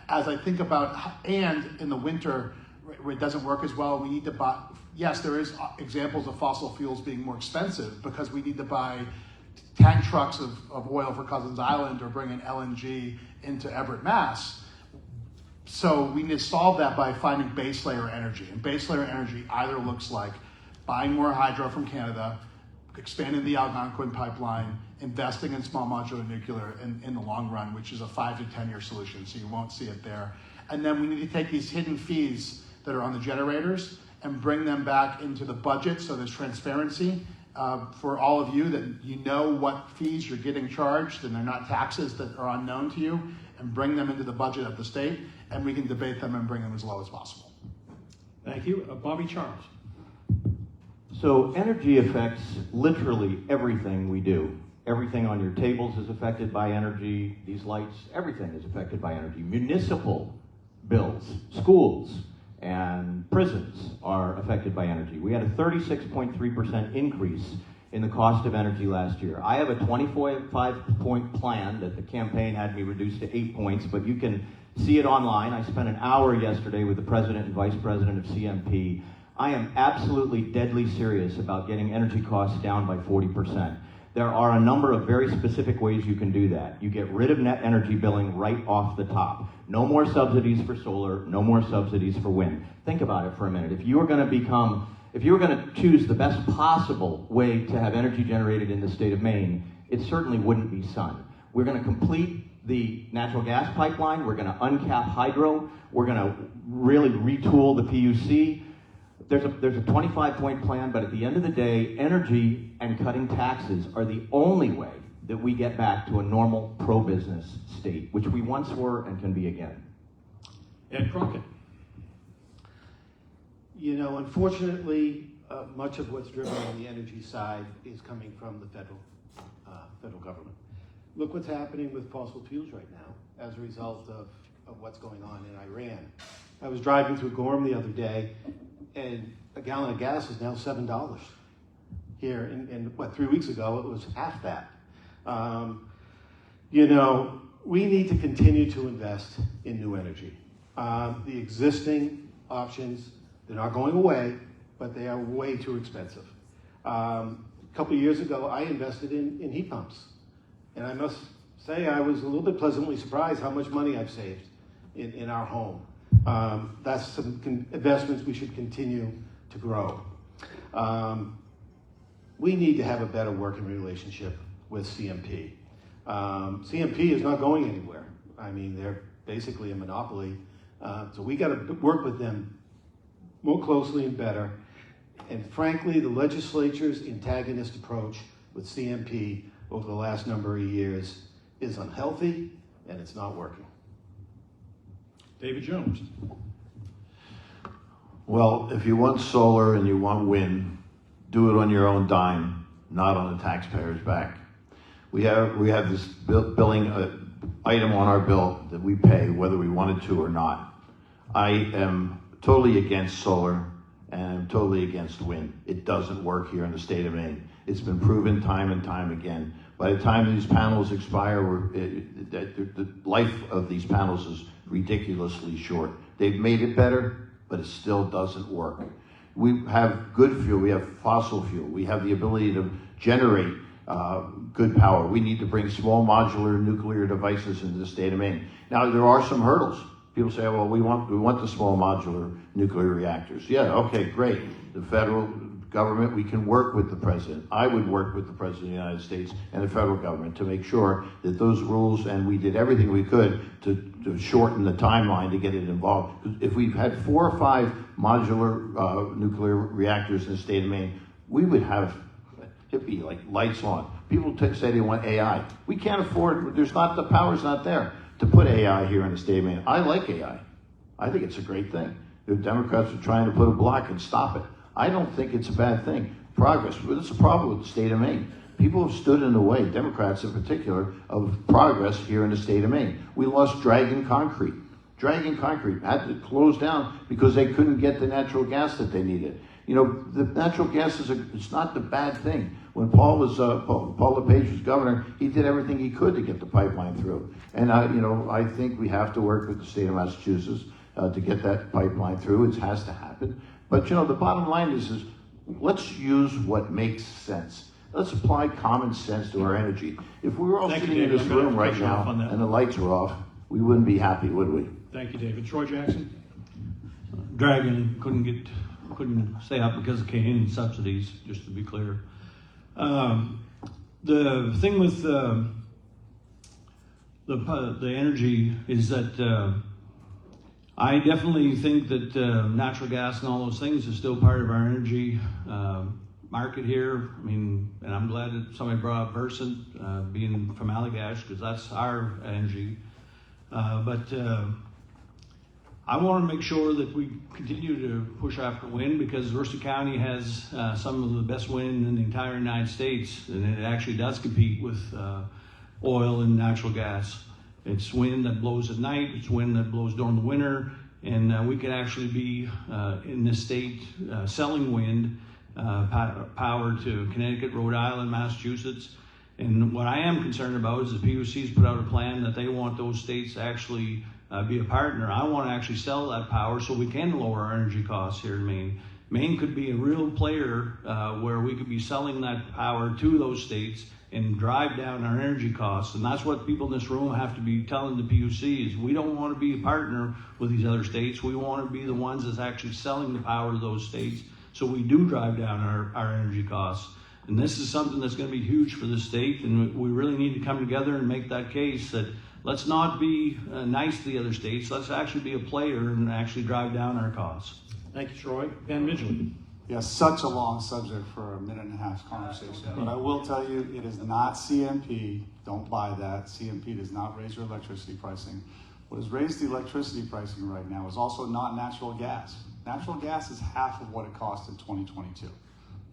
[SPEAKER 15] As I think about, and in the winter, it doesn't work as well, we need to buy, yes, there is examples of fossil fuels being more expensive because we need to buy tank trucks of oil for Cousins Island or bring in LNG into Everett, Mass. So we need to solve that by finding base layer energy. And base layer energy either looks like buying more hydro from Canada, expanding the Algonquin pipeline, investing in small modular nuclear in the long run, which is a 5 to 10 year solution, so you won't see it there. And then we need to take these hidden fees that are on the generators and bring them back into the budget so there's transparency for all of you, that you know what fees you're getting charged and they're not taxes that are unknown to you, and bring them into the budget of the state, and we can debate them and bring them as low as possible.
[SPEAKER 19] Thank you. Bobby Charles.
[SPEAKER 16] So energy affects literally everything we do. Everything on your tables is affected by energy. These lights, everything is affected by energy. Municipal bills, schools, and prisons are affected by energy. We had a 36.3% increase in the cost of energy last year. I have a 25-point plan that the campaign had me reduce to 8 points, but you can see it online. I spent an hour yesterday with the president and vice president of CMP. I am absolutely deadly serious about getting energy costs down by 40%. There are a number of very specific ways you can do that. You get rid of net energy billing right off the top. No more subsidies for solar, no more subsidies for wind. Think about it for a minute. If you were going to choose the best possible way to have energy generated in the state of Maine, it certainly wouldn't be sun. We're going to complete the natural gas pipeline. We're going to uncap hydro. We're going to really retool the PUC. There's a 25-point plan, but at the end of the day, energy and cutting taxes are the only way that we get back to a normal pro-business state, which we once were and can be again.
[SPEAKER 19] Ed Crockett.
[SPEAKER 17] You know, unfortunately, much of what's driven on the energy side is coming from the federal government. Look what's happening with fossil fuels right now as a result of what's going on in Iran. I was driving through Gorham the other day, and a gallon of gas is now $7 here. And 3 weeks ago, it was half that. You know, we need to continue to invest in new energy. The existing options, they're not going away, but they are way too expensive. A couple of years ago, I invested in heat pumps. And I must say I was a little bit pleasantly surprised how much money I've saved in our home. That's some investments we should continue to grow. We need to have a better working relationship with CMP. CMP is not going anywhere. I mean, they're basically a monopoly. So we got to work with them more closely and better. And frankly, the legislature's antagonist approach with CMP over the last number of years is unhealthy, and it's not working.
[SPEAKER 19] David Jones.
[SPEAKER 18] Well, if you want solar and you want wind, do it on your own dime, not on the taxpayer's back. We have this billing item on our bill that we pay whether we wanted to or not. I am totally against solar and I'm totally against wind. It doesn't work here in the state of Maine. It's been proven time and time again. By the time these panels expire, the life of these panels is ridiculously short. They've made it better, but it still doesn't work. We have good fuel, we have fossil fuel, we have the ability to generate good power. We need to bring small modular nuclear devices into the state of Maine. Now, there are some hurdles. People say, well, we want the small modular nuclear reactors. Yeah, okay, great. The federal government, we can work with the president. I would work with the president of the United States and the federal government to make sure that those rules, and we did everything we could to shorten the timeline to get it involved. If we've had 4 or 5 modular nuclear reactors in the state of Maine, we would have, it'd be like lights on. People say they want AI. We can't afford, the power's not there to put AI here in the state of Maine. I like AI. I think it's a great thing. The Democrats are trying to put a block and stop it. I don't think it's a bad thing. Progress, but it's a problem with the state of Maine. People have stood in the way, Democrats in particular, of progress here in the state of Maine. We lost Dragon Concrete. Dragon Concrete had to close down because they couldn't get the natural gas that they needed. You know, the natural gas it's not the bad thing. When Paul LePage was governor, he did everything he could to get the pipeline through. And I think we have to work with the state of Massachusetts to get that pipeline through. It has to happen. But the bottom line is let's use what makes sense. Let's apply common sense to our energy. If we were all sitting in this room right now and the lights are off, we wouldn't be happy, would we?
[SPEAKER 19] Thank you, David. Troy Jackson. Dragon couldn't stay up because of Canadian subsidies, just to be clear. The thing with the energy is that I definitely think that natural gas and all those things is still part of our energy market here. I mean, and I'm glad that somebody brought up Versant, being from Allagash, because that's our energy. But I want to make sure that we continue to push after wind, because Mercer County has some of the best wind in the entire United States, and it actually does compete with oil and natural gas. It's wind that blows at night, it's wind that blows during the winter, and we could actually be in this state selling wind power to Connecticut, Rhode Island, Massachusetts. And what I am concerned about is the PUC's put out a plan that they want those states to actually be a partner. I want to actually sell that power so we can lower our energy costs here in Maine, Maine could be a real player where we could be selling that power to those states and drive down our energy costs. And that's what people in this room have to be telling the PUC is we don't want to be a partner with these other states. We want to be the ones that's actually selling the power to those states so we do drive down our energy costs. And this is something that's going to be huge for the state, and we really need to come together and make that case that let's not be nice to the other states. Let's actually be a player and actually drive down our costs.
[SPEAKER 3] Thank you, Troy. Ben Midgley.
[SPEAKER 11] Yes, such a long subject for a minute and a half conversation. But I will tell you, it is not CMP. Don't buy that. CMP does not raise your electricity pricing. What has raised the electricity pricing right now is also not natural gas. Natural gas is half of what it cost in 2022.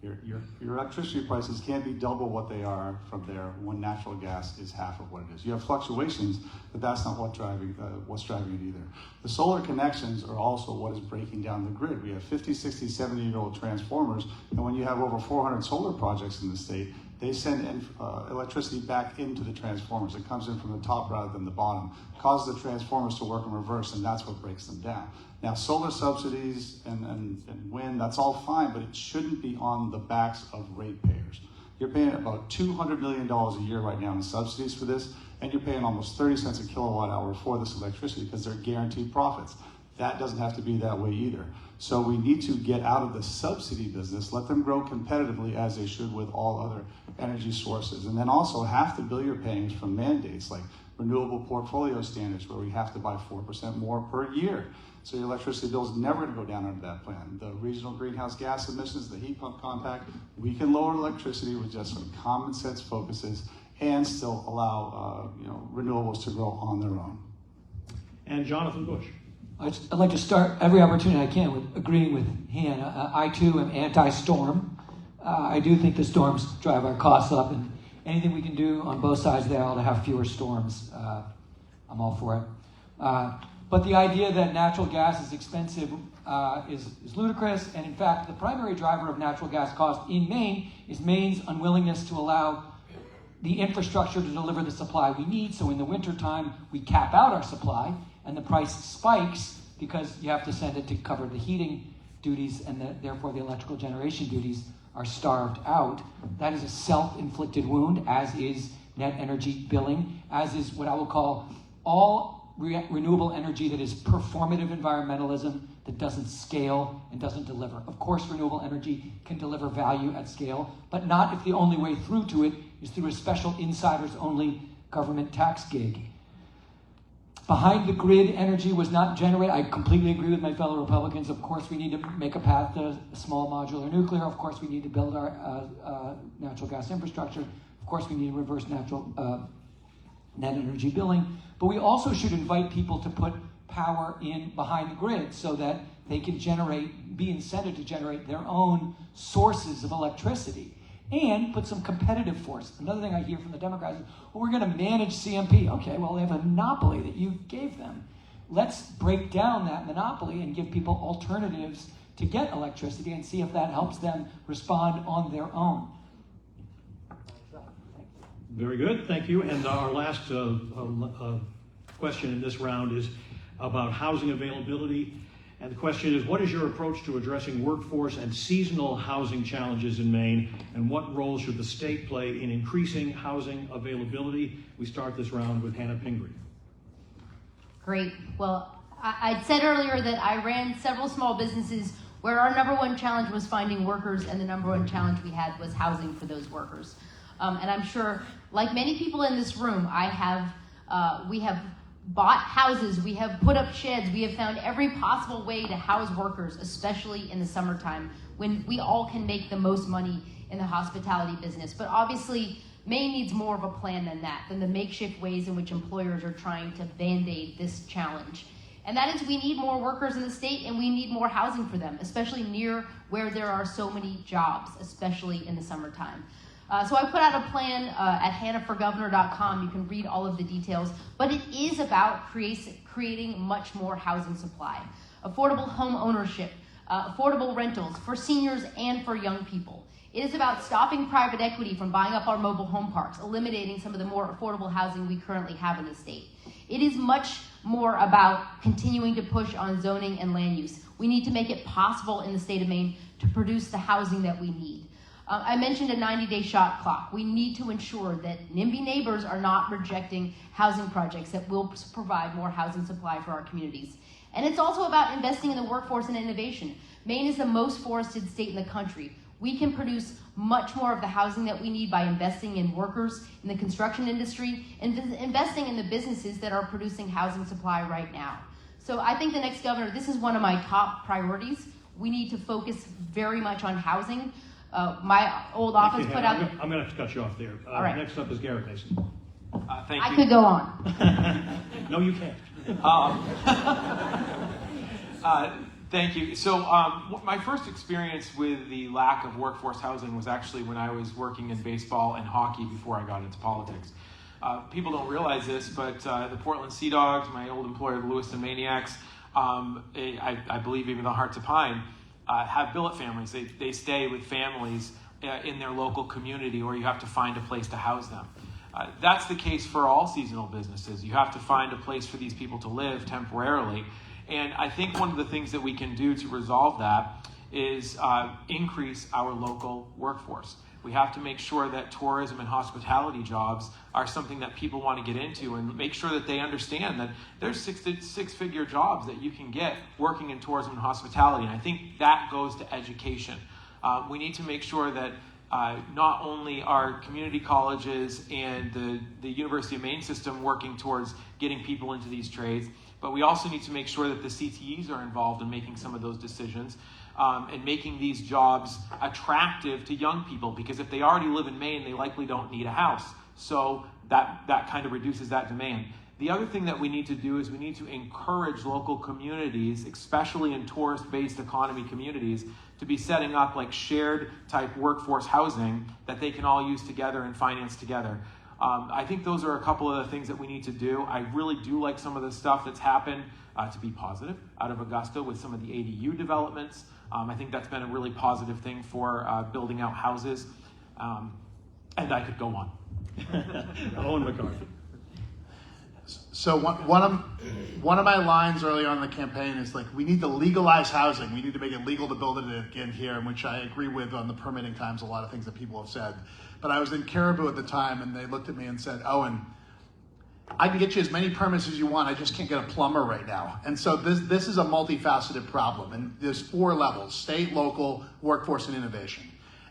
[SPEAKER 11] Your electricity prices can't be double what they are from there when natural gas is half of what it is. You have fluctuations, but that's not what's driving it either. The solar connections are also what is breaking down the grid. We have 50, 60, 70-year-old transformers, and when you have over 400 solar projects in the state, they send electricity back into the transformers. It comes in from the top rather than the bottom. It causes the transformers to work in reverse, and that's what breaks them down. Now, solar subsidies and wind, that's all fine, but it shouldn't be on the backs of ratepayers. You're paying about $200 million a year right now in subsidies for this, and you're paying almost 30 cents a kilowatt hour for this electricity because they're guaranteed profits. That doesn't have to be that way either. So we need to get out of the subsidy business, let them grow competitively as they should with all other energy sources. And then also half the bill you're paying is from mandates like renewable portfolio standards where we have to buy 4% more per year. So your electricity bill is never going to go down under that plan. The regional greenhouse gas emissions, the heat pump compact, we can lower electricity with just some common sense focuses and still allow renewables to grow on their own.
[SPEAKER 3] And Jonathan Bush.
[SPEAKER 12] I'd like to start every opportunity I can with agreeing with Hannah. I too am anti-storm. I do think the storms drive our costs up, and anything we can do on both sides of the aisle to have fewer storms, I'm all for it. But the idea that natural gas is expensive is ludicrous, and in fact, the primary driver of natural gas cost in Maine is Maine's unwillingness to allow the infrastructure to deliver the supply we need. So in the wintertime, we cap out our supply, and the price spikes because you have to send it to cover the heating duties, and therefore the electrical generation duties are starved out. That is a self-inflicted wound, as is net energy billing, as is what I will call all renewable energy that is performative environmentalism that doesn't scale and doesn't deliver. Of course, renewable energy can deliver value at scale, but not if the only way through to it is through a special insiders-only government tax gig. Behind the grid energy was not generated. I completely agree with my fellow Republicans. Of course, we need to make a path to small modular nuclear. Of course, we need to build our natural gas infrastructure. Of course, we need to reverse net energy billing. But we also should invite people to put power in behind the grid so that they can be incented to generate their own sources of electricity and put some competitive force. Another thing I hear from the Democrats is, well, we're going to manage CMP. Okay, well, they have a monopoly that you gave them. Let's break down that monopoly and give people alternatives to get electricity and see if that helps them respond on their own.
[SPEAKER 3] Very good, thank you. And our last question in this round is about housing availability. And the question is, what is your approach to addressing workforce and seasonal housing challenges in Maine? And what role should the state play in increasing housing availability? We start this round with Hannah Pingree.
[SPEAKER 4] Great. Well, I said earlier that I ran several small businesses where our number one challenge was finding workers, and the number one challenge we had was housing for those workers. And I'm sure, like many people in this room, we have bought houses, we have put up sheds, we have found every possible way to house workers, especially in the summertime when we all can make the most money in the hospitality business. But obviously, Maine needs more of a plan than that, than the makeshift ways in which employers are trying to band-aid this challenge. And that is, we need more workers in the state, and we need more housing for them, especially near where there are so many jobs, especially in the summertime. So I put out a plan at hannahforgovernor.com. You can read all of the details, but it is about creating much more housing supply, affordable home ownership, affordable rentals for seniors and for young people. It is about stopping private equity from buying up our mobile home parks, eliminating some of the more affordable housing we currently have in the state. It is much more about continuing to push on zoning and land use. We need to make it possible in the state of Maine to produce the housing that we need. I mentioned a 90-day shot clock. We need to ensure that NIMBY neighbors are not rejecting housing projects that will provide more housing supply for our communities. And it's also about investing in the workforce and innovation. Maine is the most forested state in the country. We can produce much more of the housing that we need by investing in workers in the construction industry and investing in the businesses that are producing housing supply right now. So I think the next governor, this is one of my top priorities. We need to focus very much on housing. My old office put out...
[SPEAKER 3] I'm going to have to cut you off there.
[SPEAKER 4] All right.
[SPEAKER 3] Next up is Garrett Mason.
[SPEAKER 14] Thank you.
[SPEAKER 4] I could go on.
[SPEAKER 3] No, you can't.
[SPEAKER 14] Thank you. So my first experience with the lack of workforce housing was actually when I was working in baseball and hockey before I got into politics. People don't realize this, but the Portland Sea Dogs, my old employer, the Lewiston Maniacs, I believe even the Hearts of Pine, have billet families. They stay with families in their local community, or you have to find a place to house them. That's the case for all seasonal businesses. You have to find a place for these people to live temporarily. And I think one of the things that we can do to resolve that is increase our local workforce. We have to make sure that tourism and hospitality jobs are something that people want to get into, and make sure that they understand that there's six-figure jobs that you can get working in tourism and hospitality. And I think that goes to education. We need to make sure that not only are community colleges and the University of Maine system working towards getting people into these trades, but we also need to make sure that the CTEs are involved in making some of those decisions and making these jobs attractive to young people, because if they already live in Maine, they likely don't need a house. So that kind of reduces that demand. The other thing that we need to do is we need to encourage local communities, especially in tourist-based economy communities, to be setting up like shared type workforce housing that they can all use together and finance together. I think those are a couple of the things that we need to do. I really do like some of the stuff that's happened, to be positive, out of Augusta with some of the ADU developments. I think that's been a really positive thing for building out houses. And I could go on.
[SPEAKER 3] Owen McCarthy.
[SPEAKER 15] So one of my lines early on in the campaign is like, we need to legalize housing. We need to make it legal to build it again here, in which I agree with on the permitting times, a lot of things that people have said. But I was in Caribou at the time, and they looked at me and said, Owen, I can get you as many permits as you want, I just can't get a plumber right now. And so this is a multifaceted problem, and there's 4 levels: state, local, workforce, and innovation.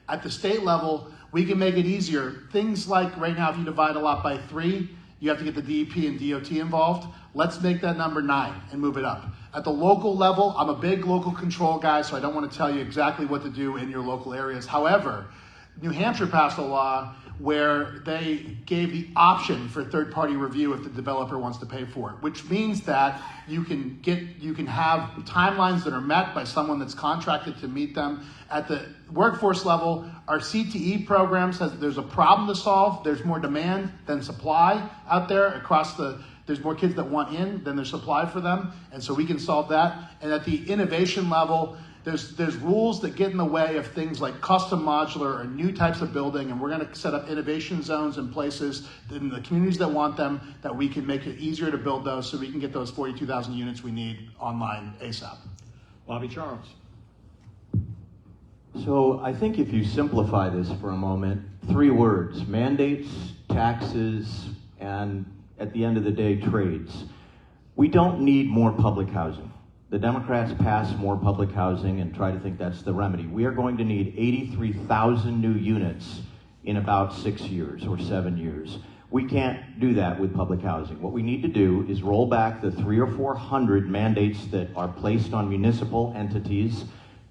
[SPEAKER 15] At the state level, we can make it easier. Things like right now, if you divide a lot by 3, you have to get the DEP and DOT involved. Let's make that number 9 and move it up. At the local level, I'm a big local control guy, so I don't want to tell you exactly what to do in your local areas. However, New Hampshire passed a law where they gave the option for third-party review if the developer wants to pay for it, which means that you can have timelines that are met by someone that's contracted to meet them. At the workforce level, our CTE program says there's a problem to solve. There's more demand than supply out there across there's more kids that want in than there's supply for them, and so we can solve that. And at the innovation level, there's rules that get in the way of things like custom modular or new types of building, and we're going to set up innovation zones in places in the communities that want them, that we can make it easier to build those so we can get those 42,000 units we need online ASAP.
[SPEAKER 3] Bobby Charles.
[SPEAKER 16] So I think if you simplify this for a moment, 3 words: mandates, taxes, and at the end of the day, trades. We don't need more public housing. The Democrats pass more public housing and try to think that's the remedy. We are going to need 83,000 new units in about 6 years or 7 years. We can't do that with public housing. What we need to do is roll back the 300 or 400 mandates that are placed on municipal entities,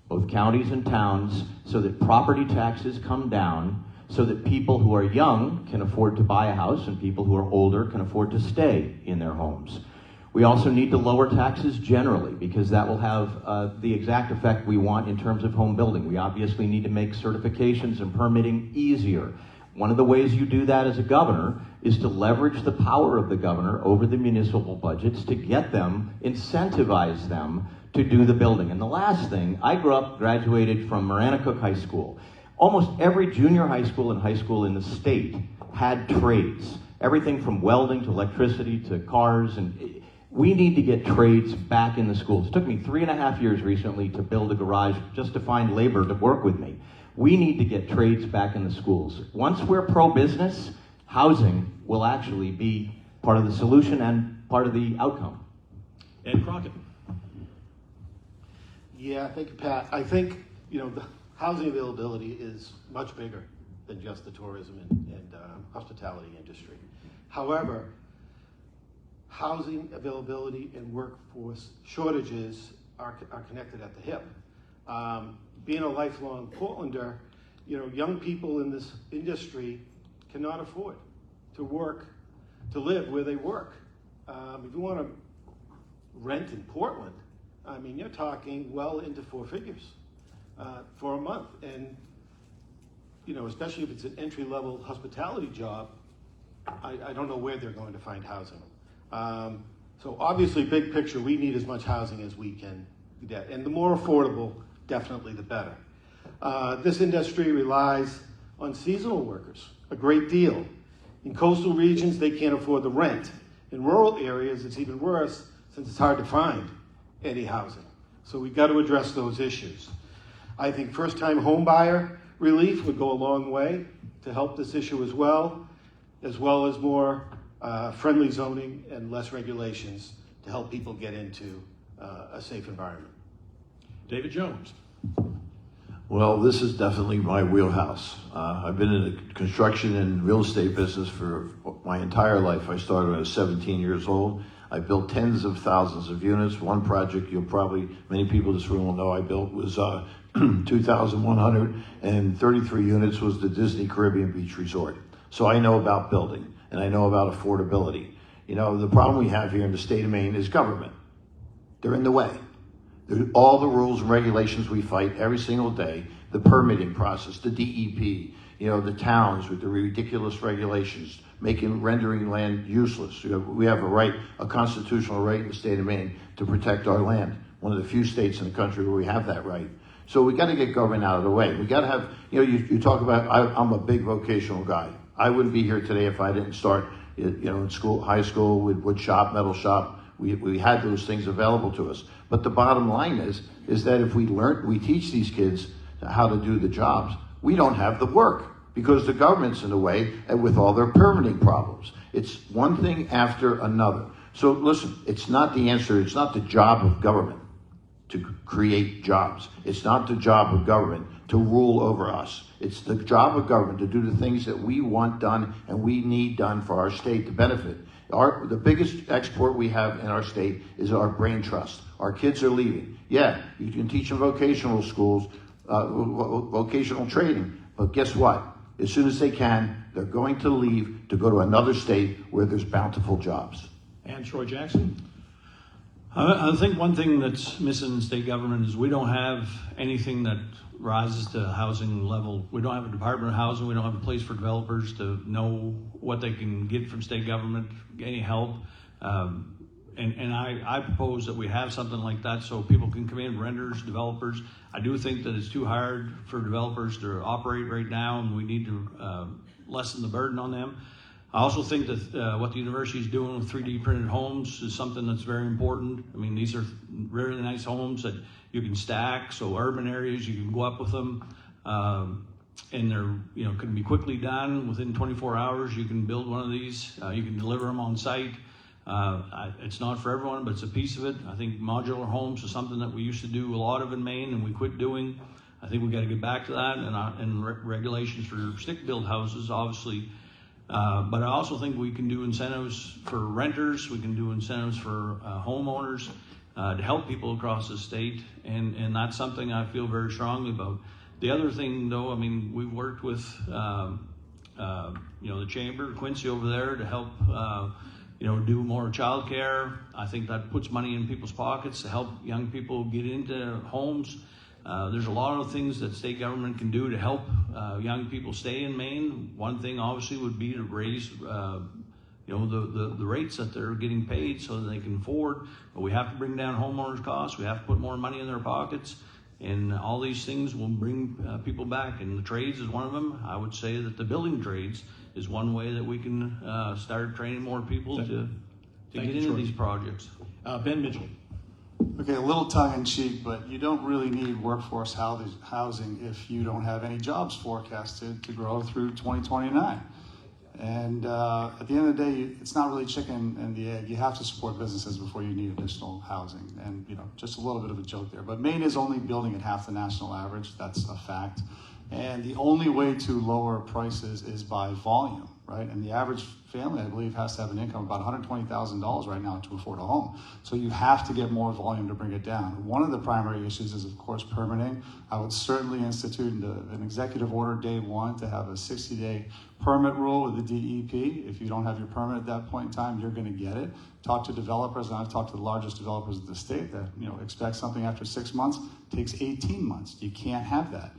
[SPEAKER 16] both counties and towns, so that property taxes come down, so that people who are young can afford to buy a house and people who are older can afford to stay in their homes. We also need to lower taxes generally, because that will have the exact effect we want in terms of home building. We obviously need to make certifications and permitting easier. One of the ways you do that as a governor is to leverage the power of the governor over the municipal budgets to get them, incentivize them to do the building. And the last thing, I graduated from Marana Cook High School. Almost every junior high school and high school in the state had trades. Everything from welding to electricity to cars, and We need to get trades back in the schools. It took me 3.5 years recently to build a garage just to find labor to work with me. We need to get trades back in the schools. Once we're pro-business, housing will actually be part of the solution and part of the outcome.
[SPEAKER 3] Ed Crockett.
[SPEAKER 17] Yeah, thank you, Pat. I think, the housing availability is much bigger than just the tourism and hospitality industry. However, housing availability and workforce shortages are connected at the hip. Being a lifelong Portlander, young people in this industry cannot afford to live where they work. If you want to rent in Portland, you're talking well into 4 figures for a month. And, especially if it's an entry-level hospitality job, I don't know where they're going to find housing. So obviously, big picture, we need as much housing as we can get. And the more affordable, definitely the better. This industry relies on seasonal workers a great deal. In coastal regions, they can't afford the rent. In rural areas, it's even worse since it's hard to find any housing. So we've got to address those issues. I think first-time home buyer relief would go a long way to help this issue as well as more friendly zoning and less regulations to help people get into a safe environment.
[SPEAKER 3] David Jones.
[SPEAKER 18] Well, this is definitely my wheelhouse. I've been in the construction and real estate business for my entire life. I started when I was 17 years old. I built tens of thousands of units. One project many people in this room will know I built was 2,133 units was the Disney Caribbean Beach Resort. So I know about building and I know about affordability. The problem we have here in the state of Maine is government. They're in the way. All the rules and regulations we fight every single day, the permitting process, the DEP, the towns with the ridiculous regulations, rendering land useless. We have a constitutional right in the state of Maine to protect our land. One of the few states in the country where we have that right. So we got to get government out of the way. We got to have, you talk about, I'm a big vocational guy. I wouldn't be here today if I didn't start, in school, high school with wood shop, metal shop. We had those things available to us. But the bottom line is that if we teach these kids how to do the jobs, we don't have the work because the government's in the way and with all their permitting problems. It's one thing after another. So listen, it's not the answer. It's not the job of government to create jobs. It's not the job of government to rule over us. It's the job of government to do the things that we want done and we need done for our state to benefit. The biggest export we have in our state is our brain trust. Our kids are leaving. Yeah, you can teach them vocational schools, vocational training, but guess what? As soon as they can, they're going to leave to go to another state where there's bountiful jobs.
[SPEAKER 3] And Troy Jackson.
[SPEAKER 19] I think one thing that's missing in state government is we don't have anything that rises to housing level. We don't have a Department of Housing. We don't have a place for developers to know what they can get from state government, any help. And I propose that we have something like that so people can come in, renters, developers. I do think that it's too hard for developers to operate right now, and we need to lessen the burden on them. I also think that what the university is doing with 3D printed homes is something that's very important. I mean, these are really nice homes that you can stack, so urban areas, you can go up with them. And they're, can be quickly done. Within 24 hours, you can build one of these. You can deliver them on site. It's not for everyone, but it's a piece of it. I think modular homes is something that we used to do a lot of in Maine, and we quit doing. I think we got to get back to that, and regulations for stick-built houses, obviously. But I also think we can do incentives for renters. We can do incentives for homeowners to help people across the state, and that's something I feel very strongly about. The other thing, though, I mean, we've worked with, the chamber, Quincy over there, to help, do more childcare. I think that puts money in people's pockets to help young people get into homes. There's a lot of things that state government can do to help young people stay in Maine. One thing, obviously, would be to raise, the rates that they're getting paid so that they can afford. But we have to bring down homeowners' costs. We have to put more money in their pockets. And all these things will bring people back. And the trades is one of them. I would say that the building trades is one way that we can start training more people to
[SPEAKER 3] Thank you, Troy.
[SPEAKER 19] projects?
[SPEAKER 3] Ben Mitchell.
[SPEAKER 11] Okay, a little tongue-in-cheek, but you don't really need workforce housing if you don't have any jobs forecasted to grow through 2029. And at the end of the day, it's not really chicken and the egg. You have to support businesses before you need additional housing. And, just a little bit of a joke there. But Maine is only building at half the national average. That's a fact. And the only way to lower prices is by volume, right? And the average family, I believe, has to have an income of about $120,000 right now to afford a home. So you have to get more volume to bring it down. One of the primary issues is, of course, permitting. I would certainly institute an executive order day one to have a 60-day permit rule with the DEP. If you don't have your permit at that point in time, you're going to get it. Talk to developers, and I've talked to the largest developers in the state that expect something after 6 months. It takes 18 months. You can't have that.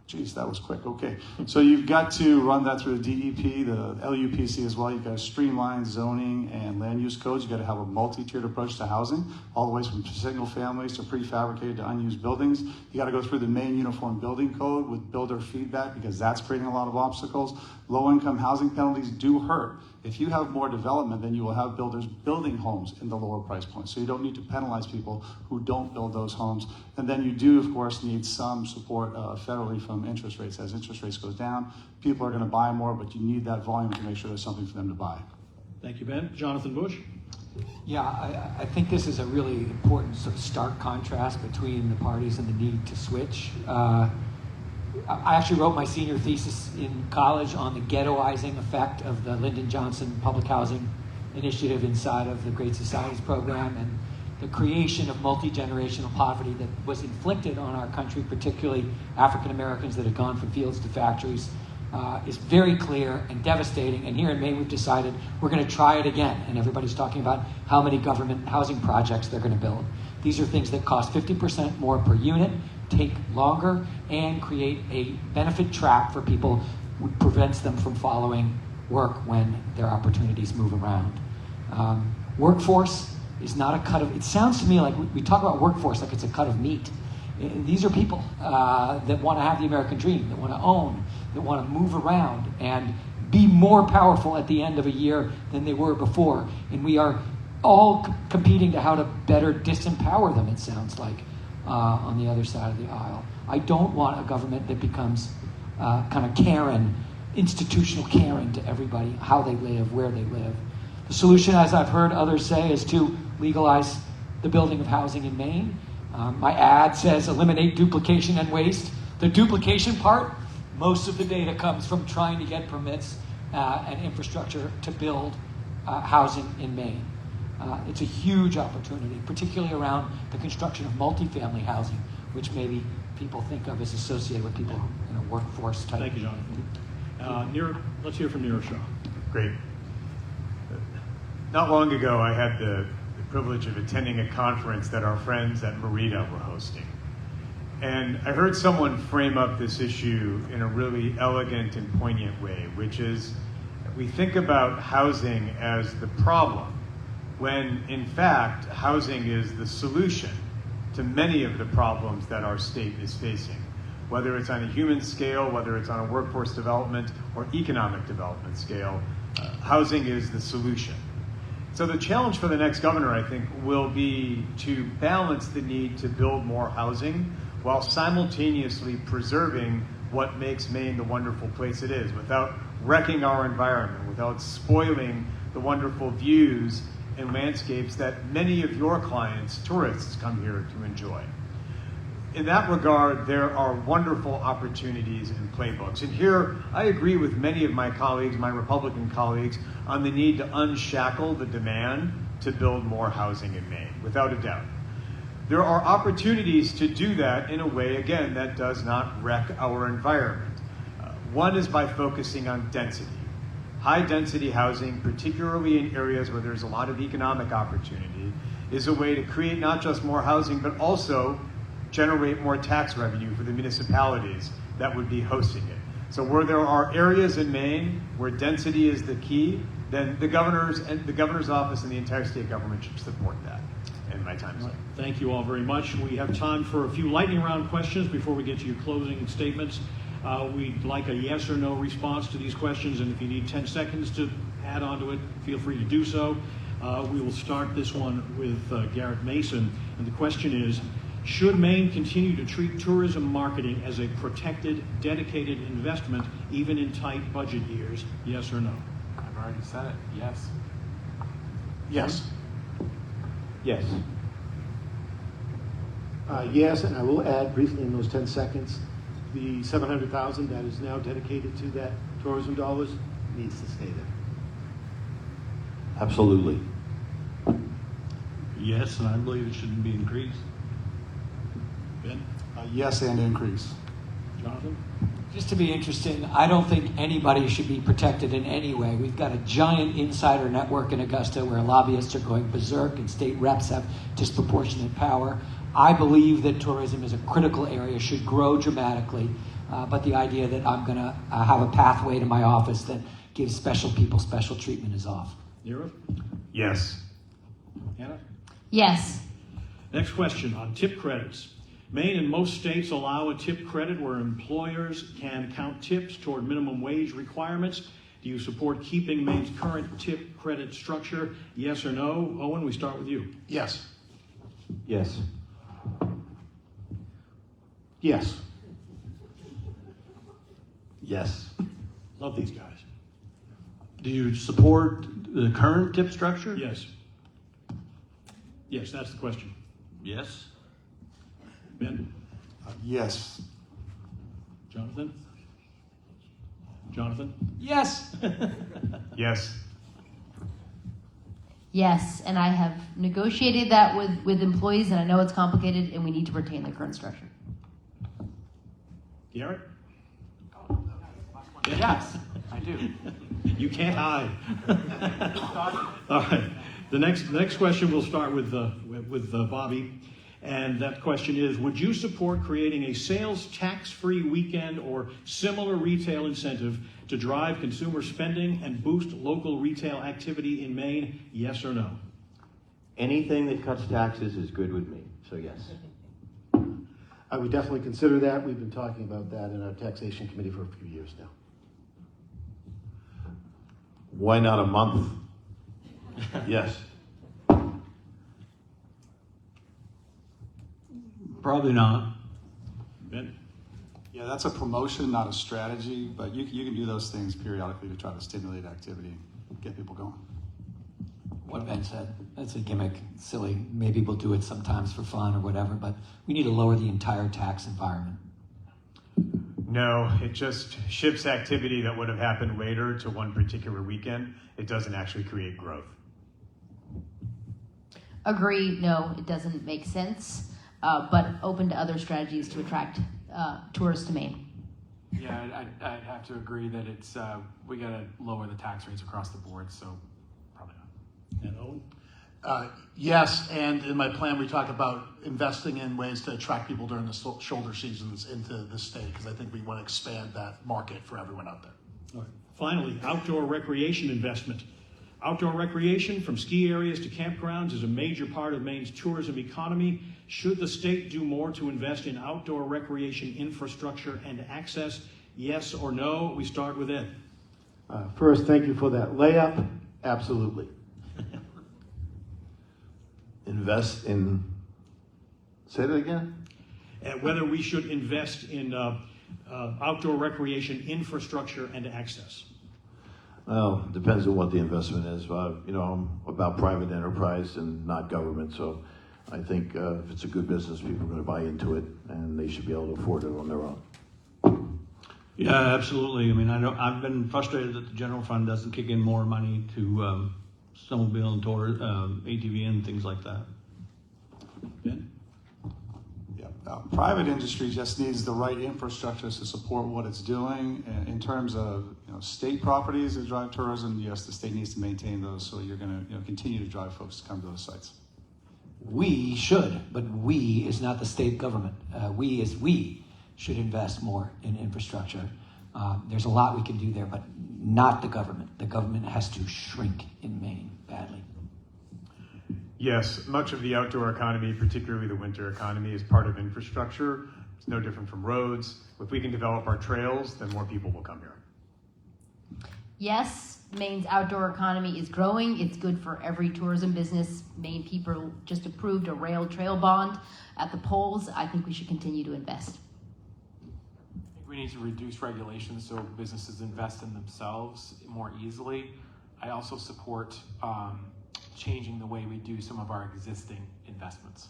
[SPEAKER 11] Geez, that was quick. Okay. So you've got to run that through the DEP, the LUPC as well. You've got to streamline zoning and land use codes. You've got to have a multi-tiered approach to housing, all the way from single families to prefabricated to unused buildings. You got to go through the Maine Uniform Building Code with builder feedback because that's creating a lot of obstacles. Low-income housing penalties do hurt. If you have more development, then you will have builders building homes in the lower price points. So you don't need to penalize people who don't build those homes. And then you do, of course, need some support federally from interest rates. As interest rates goes down, people are going to buy more, but you need that volume to make sure there's something for them to buy.
[SPEAKER 3] Thank you, Ben. Jonathan Bush.
[SPEAKER 12] Yeah, I think this is a really important sort of stark contrast between the parties and the need to switch. I actually wrote my senior thesis in college on the ghettoizing effect of the Lyndon Johnson public housing initiative inside of the Great Societies program and the creation of multi-generational poverty that was inflicted on our country, particularly African Americans that had gone from fields to factories, is very clear and devastating. And here in Maine, we've decided we're going to try it again. And everybody's talking about how many government housing projects they're going to build. These are things that cost 50% more per unit, take longer, and create a benefit trap for people, which prevents them from following work when their opportunities move around. Workforce is not a cut of, it sounds to me like we talk about workforce like it's a cut of meat. These are people that want to have the American dream, that want to own, that want to move around and be more powerful at the end of a year than they were before. And we are all competing to how to better disempower them, it sounds like, on the other side of the aisle. I don't want a government that becomes kind of Karen, institutional Karen to everybody, how they live, where they live. The solution, as I've heard others say, is to legalize the building of housing in Maine. My ad says eliminate duplication and waste. The duplication part, most of the data comes from trying to get permits and infrastructure to build housing in Maine. It's a huge opportunity, particularly around the construction of multifamily housing, which maybe people think of as associated with people in a workforce type.
[SPEAKER 3] Thank you, Jonathan. Let's hear from Nirav Shah.
[SPEAKER 13] Great. Not long ago, I had the privilege of attending a conference that our friends at Merida were hosting. And I heard someone frame up this issue in a really elegant and poignant way, which is we think about housing as the problem, when in fact housing is the solution to many of the problems that our state is facing, whether it's on a human scale, whether it's on a workforce development or economic development scale. Housing is the solution. So the challenge for the next governor, I think, will be to balance the need to build more housing while simultaneously preserving what makes Maine the wonderful place it is, without wrecking our environment, without spoiling the wonderful views and landscapes that many of your clients, tourists, come here to enjoy. In that regard, there are wonderful opportunities and playbooks. And here, I agree with many of my colleagues, my Republican colleagues, on the need to unshackle the demand to build more housing in Maine, without a doubt. There are opportunities to do that in a way, again, that does not wreck our environment. One is by focusing on density. High-density housing, particularly in areas where there's a lot of economic opportunity, is a way to create not just more housing, but also generate more tax revenue for the municipalities that would be hosting it. So where there are areas in Maine where density is the key, then the governor's office and the entire state government should support that. And my time is up.
[SPEAKER 3] Thank you all very much. We have time for a few lightning round questions before we get to your closing statements. We'd like a yes or no response to these questions, and if you need 10 seconds to add on to it, feel free to do so. We will start this one with Garrett Mason. And the question is, should Maine continue to treat tourism marketing as a protected, dedicated investment, even in tight budget years? Yes or no?
[SPEAKER 9] I've already said it. Yes.
[SPEAKER 15] Yes.
[SPEAKER 16] Yes.
[SPEAKER 17] Yes, and I will add briefly in those 10 seconds, the $700,000 that is now dedicated to that tourism dollars needs to stay there.
[SPEAKER 18] Absolutely.
[SPEAKER 19] Yes, and I believe it shouldn't be increased.
[SPEAKER 3] Ben?
[SPEAKER 11] Yes, and increase.
[SPEAKER 3] Jonathan?
[SPEAKER 12] Just to be interesting, I don't think anybody should be protected in any way. We've got a giant insider network in Augusta where lobbyists are going berserk and state reps have disproportionate power. I believe that tourism is a critical area, should grow dramatically, but the idea that I'm going to have a pathway to my office that gives special people special treatment is off.
[SPEAKER 3] Nirav?
[SPEAKER 13] Yes.
[SPEAKER 3] Hannah?
[SPEAKER 4] Yes.
[SPEAKER 3] Next question on tip credits. Maine and most states allow a tip credit where employers can count tips toward minimum wage requirements. Do you support keeping Maine's current tip credit structure? Yes or no? Owen, we start with you.
[SPEAKER 15] Yes.
[SPEAKER 16] Yes.
[SPEAKER 15] Yes.
[SPEAKER 16] Yes.
[SPEAKER 3] Love these guys.
[SPEAKER 19] Do you support the current tip structure?
[SPEAKER 3] Yes. Yes, that's the question.
[SPEAKER 19] Yes.
[SPEAKER 3] Ben?
[SPEAKER 11] Yes.
[SPEAKER 3] Jonathan? Jonathan?
[SPEAKER 12] Yes.
[SPEAKER 13] Yes.
[SPEAKER 4] Yes, and I have negotiated that with employees, and I know it's complicated, and we need to retain the current structure.
[SPEAKER 3] Garrett?
[SPEAKER 9] Yes, I do.
[SPEAKER 3] You can't hide. All right. The next question we'll start with Bobby, and that question is: would you support creating a sales tax-free weekend or similar retail incentive to drive consumer spending and boost local retail activity in Maine? Yes or no?
[SPEAKER 16] Anything that cuts taxes is good with me, so yes.
[SPEAKER 17] I would definitely consider that. We've been talking about that in our taxation committee for a few years now.
[SPEAKER 18] Why not a month? Yes.
[SPEAKER 19] Probably not.
[SPEAKER 3] Ben?
[SPEAKER 11] Yeah, that's a promotion, not a strategy, but you can do those things periodically to try to stimulate activity, get people going.
[SPEAKER 12] What Ben said, that's a gimmick, silly. Maybe we'll do it sometimes for fun or whatever, but we need to lower the entire tax environment.
[SPEAKER 13] No, it just shifts activity that would have happened later to one particular weekend. It doesn't actually create growth.
[SPEAKER 4] Agree, no, it doesn't make sense, but open to other strategies to attract tourists to Maine.
[SPEAKER 9] Yeah, I'd have to agree that it's we got to lower the tax rates across the board, so probably not.
[SPEAKER 3] And Owen?
[SPEAKER 15] Yes, and in my plan we talk about investing in ways to attract people during the shoulder seasons into this state, because I think we want to expand that market for everyone out there.
[SPEAKER 3] All right. Finally, outdoor recreation investment. Outdoor recreation from ski areas to campgrounds is a major part of Maine's tourism economy. Should the state do more to invest in outdoor recreation infrastructure and access? Yes or no? We start with Ed.
[SPEAKER 17] First, thank you for that layup. Absolutely.
[SPEAKER 18] Invest in, say that again?
[SPEAKER 3] And whether we should invest in outdoor recreation infrastructure and access.
[SPEAKER 18] Well, it depends on what the investment is. You know, I'm about private enterprise and not government, so I think if it's a good business, people are going to buy into it, and they should be able to afford it on their own.
[SPEAKER 19] Yeah, absolutely. I mean, I've been frustrated that the general fund doesn't kick in more money to snowmobile and tour, ATV and things like that.
[SPEAKER 3] Ben?
[SPEAKER 11] Yeah, private industry just needs the right infrastructure to support what it's doing. In terms of state properties that drive tourism, yes, the state needs to maintain those, so you're going to continue to drive folks to come to those sites.
[SPEAKER 12] We should, but we is not the state government. We should invest more in infrastructure. There's a lot we can do there, but not the government. The government has to shrink in Maine badly.
[SPEAKER 13] Yes, much of the outdoor economy, particularly the winter economy, is part of infrastructure. It's no different from roads. If we can develop our trails, then more people will come here.
[SPEAKER 4] Yes, Maine's outdoor economy is growing. It's good for every tourism business. Maine people just approved a rail trail bond at the polls. I think we should continue to invest.
[SPEAKER 9] I think we need to reduce regulations so businesses invest in themselves more easily. I also support changing the way we do some of our existing investments.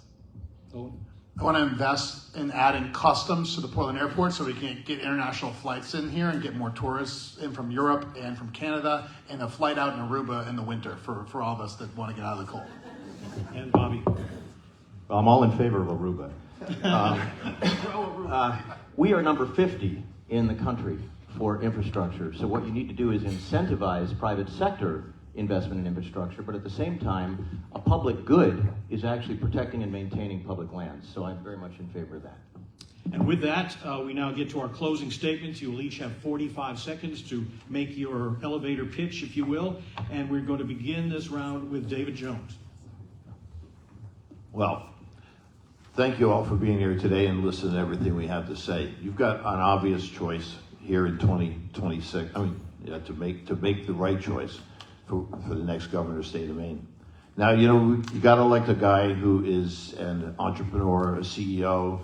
[SPEAKER 15] I want to invest in adding customs to the Portland airport so we can get international flights in here and get more tourists in from Europe and from Canada, and a flight out in Aruba in the winter for all of us that want to get out of the cold.
[SPEAKER 19] And Bobby.
[SPEAKER 16] Well, I'm all in favor of Aruba. We are number 50 in the country for infrastructure. So what you need to do is incentivize private sector investment in infrastructure, but at the same time, a public good is actually protecting and maintaining public lands. So I'm very much in favor of that.
[SPEAKER 21] And with that, we now get to our closing statements. You will each have 45 seconds to make your elevator pitch, if you will. And we're going to begin this round with David Jones.
[SPEAKER 18] Well, thank you all for being here today and listening to everything we have to say. You've got an obvious choice here in 2026. To make the right choice for the next governor of the state of Maine. Now, you got to elect a guy who is an entrepreneur, a CEO,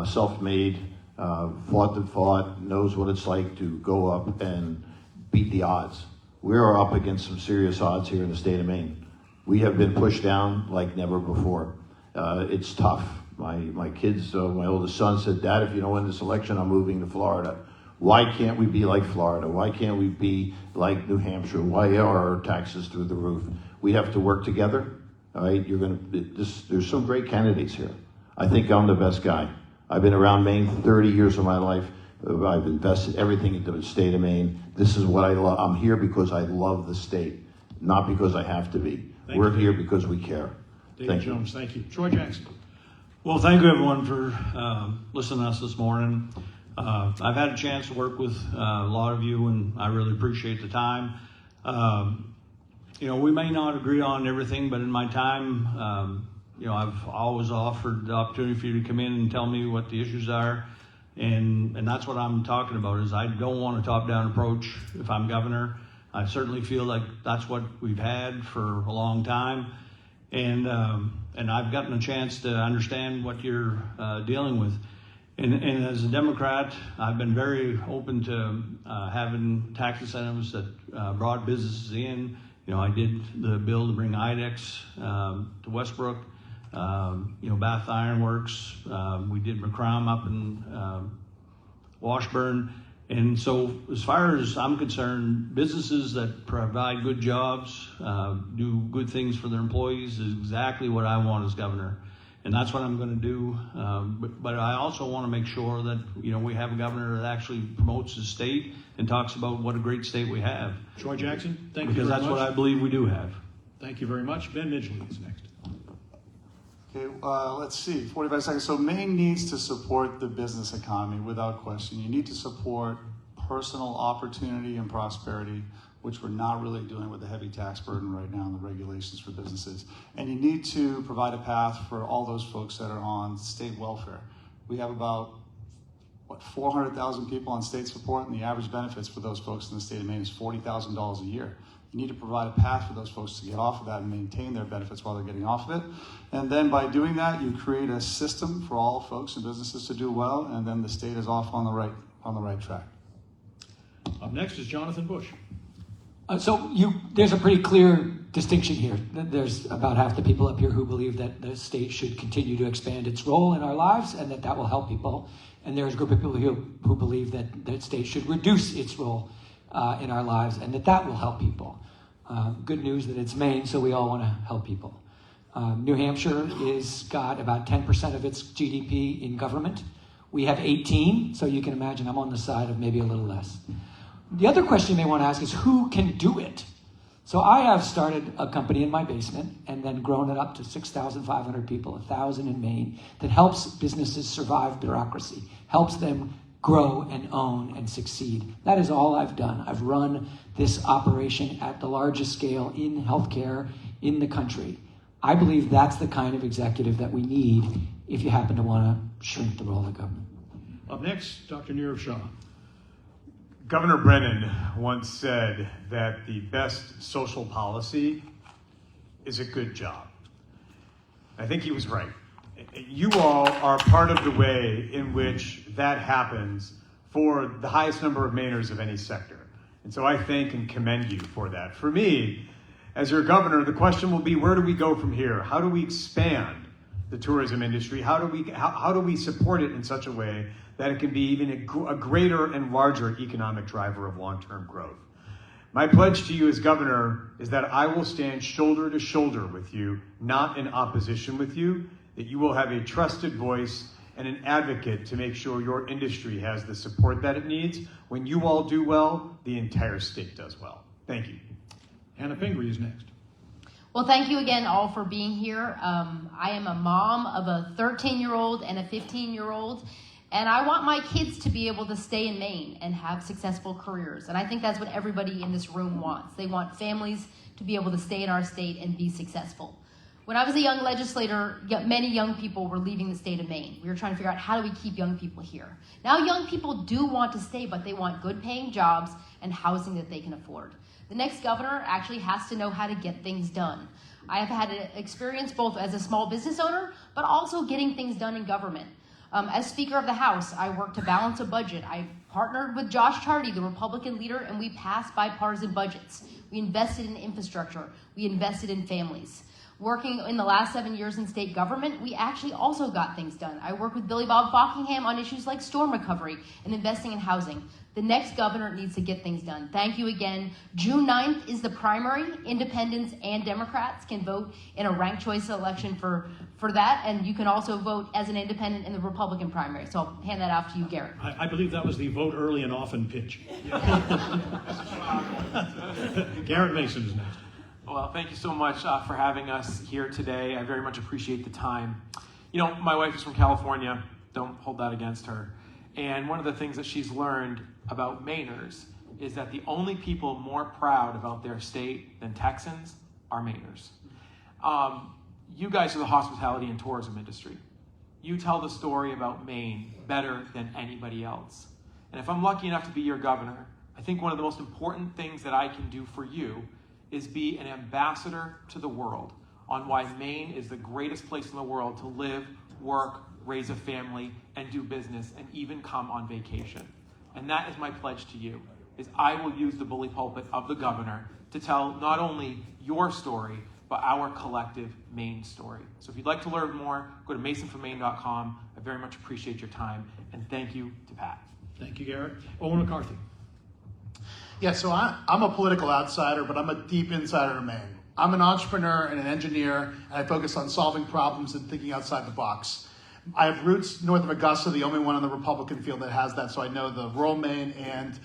[SPEAKER 18] self-made, fought, knows what it's like to go up and beat the odds. We are up against some serious odds here in the state of Maine. We have been pushed down like never before. It's tough. My kids, my oldest son said, "Dad, if you don't win this election, I'm moving to Florida." Why can't we be like Florida? Why can't we be like New Hampshire? Why are our taxes through the roof? We have to work together. All right, there's some great candidates here. I think I'm the best guy. I've been around Maine 30 years of my life. I've invested everything into the state of Maine. This is what I love. I'm here because I love the state, not because I have to be. We're here because we care.
[SPEAKER 21] David Jones, thank you. Troy Jackson.
[SPEAKER 19] Well, thank you everyone for listening to us this morning. I've had a chance to work with a lot of you, and I really appreciate the time. We may not agree on everything, but in my time, I've always offered the opportunity for you to come in and tell me what the issues are. And that's what I'm talking about, is I don't want a top-down approach if I'm governor. I certainly feel like that's what we've had for a long time. And I've gotten a chance to understand what you're dealing with. And as a Democrat, I've been very open to having tax incentives that brought businesses in. I did the bill to bring IDEX to Westbrook, Bath Iron Works. We did McCrum up in Washburn. And so as far as I'm concerned, businesses that provide good jobs, do good things for their employees is exactly what I want as governor. And that's what I'm going to do. But I also want to make sure that, we have a governor that actually promotes his state and talks about what a great state we have.
[SPEAKER 21] Troy Jackson, thank you
[SPEAKER 19] because
[SPEAKER 21] very
[SPEAKER 19] that's
[SPEAKER 21] much.
[SPEAKER 19] what I believe we do have.
[SPEAKER 21] Thank you very much. Ben Midgley is next.
[SPEAKER 11] Okay, let's see, 45 seconds. So Maine needs to support the business economy without question. You need to support personal opportunity and prosperity, which we're not really doing with the heavy tax burden right now and the regulations for businesses. And you need to provide a path for all those folks that are on state welfare. We have about, 400,000 people on state support, and the average benefits for those folks in the state of Maine is $40,000 a year. You need to provide a path for those folks to get off of that and maintain their benefits while they're getting off of it. And then by doing that, you create a system for all folks and businesses to do well, and then the state is off on the right track.
[SPEAKER 21] Up next is Jonathan Bush.
[SPEAKER 12] There's a pretty clear distinction here. There's about half the people up here who believe that the state should continue to expand its role in our lives and that will help people. And there's a group of people who believe that the state should reduce its role in our lives and that will help people. Good news that it's Maine, so we all want to help people. New Hampshire is got about 10% of its GDP in government. We have 18, so you can imagine I'm on the side of maybe a little less. The other question you may want to ask is who can do it? So I have started a company in my basement and then grown it up to 6,500 people, 1,000 in Maine, that helps businesses survive bureaucracy, helps them grow and own and succeed. That is all I've done. I've run this operation at the largest scale in healthcare in the country. I believe that's the kind of executive that we need if you happen to want to shrink the role of government.
[SPEAKER 21] Up next, Dr. Nirav Shah.
[SPEAKER 13] Governor Brennan once said that the best social policy is a good job. I think he was right. You all are part of the way in which that happens for the highest number of Mainers of any sector. And so I thank and commend you for that. For me, as your governor, the question will be, where do we go from here? How do we expand the tourism industry? How do we support it in such a way that it can be even a greater and larger economic driver of long-term growth? My pledge to you as governor is that I will stand shoulder to shoulder with you, not in opposition with you, that you will have a trusted voice and an advocate to make sure your industry has the support that it needs. When you all do well, the entire state does well. Thank you.
[SPEAKER 21] Hannah Pingree is next.
[SPEAKER 4] Well, thank you again all for being here. I am a mom of a 13-year-old and a 15-year-old, and I want my kids to be able to stay in Maine and have successful careers. And I think that's what everybody in this room wants. They want families to be able to stay in our state and be successful. When I was a young legislator, many young people were leaving the state of Maine. We were trying to figure out, how do we keep young people here? Now young people do want to stay, but they want good paying jobs and housing that they can afford. The next governor actually has to know how to get things done. I have had an experience both as a small business owner, but also getting things done in government. As Speaker of the House, I worked to balance a budget. I partnered with Josh Chardy, the Republican leader, and we passed bipartisan budgets. We invested in infrastructure. We invested in families. Working in the last 7 years in state government, we actually also got things done. I worked with Billy Bob Buckingham on issues like storm recovery and investing in housing. The next governor needs to get things done. Thank you again. June 9th is the primary. Independents and Democrats can vote in a ranked choice election for that, and you can also vote as an independent in the Republican primary. So I'll hand that off to you, Garrett.
[SPEAKER 21] I believe that was the vote early and often pitch. Garrett Mason is next.
[SPEAKER 9] Well, thank you so much for having us here today. I very much appreciate the time. You know, my wife is from California. Don't hold that against her. And one of the things that she's learned about Mainers is that the only people more proud about their state than Texans are Mainers. You guys are the hospitality and tourism industry. You tell the story about Maine better than anybody else. And if I'm lucky enough to be your governor, I think one of the most important things that I can do for you is be an ambassador to the world on why Maine is the greatest place in the world to live, work, raise a family, and do business, and even come on vacation. And that is my pledge to you, is I will use the bully pulpit of the governor to tell not only your story, but our collective Maine story. So if you'd like to learn more, go to masonformaine.com. I very much appreciate your time, and thank you to Pat.
[SPEAKER 21] Thank you, Garrett. Owen McCarthy.
[SPEAKER 15] Yeah, so I'm a political outsider, but I'm a deep insider to Maine. I'm an entrepreneur and an engineer, and I focus on solving problems and thinking outside the box. I have roots north of Augusta, the only one on the Republican field that has that, so I know the rural Maine and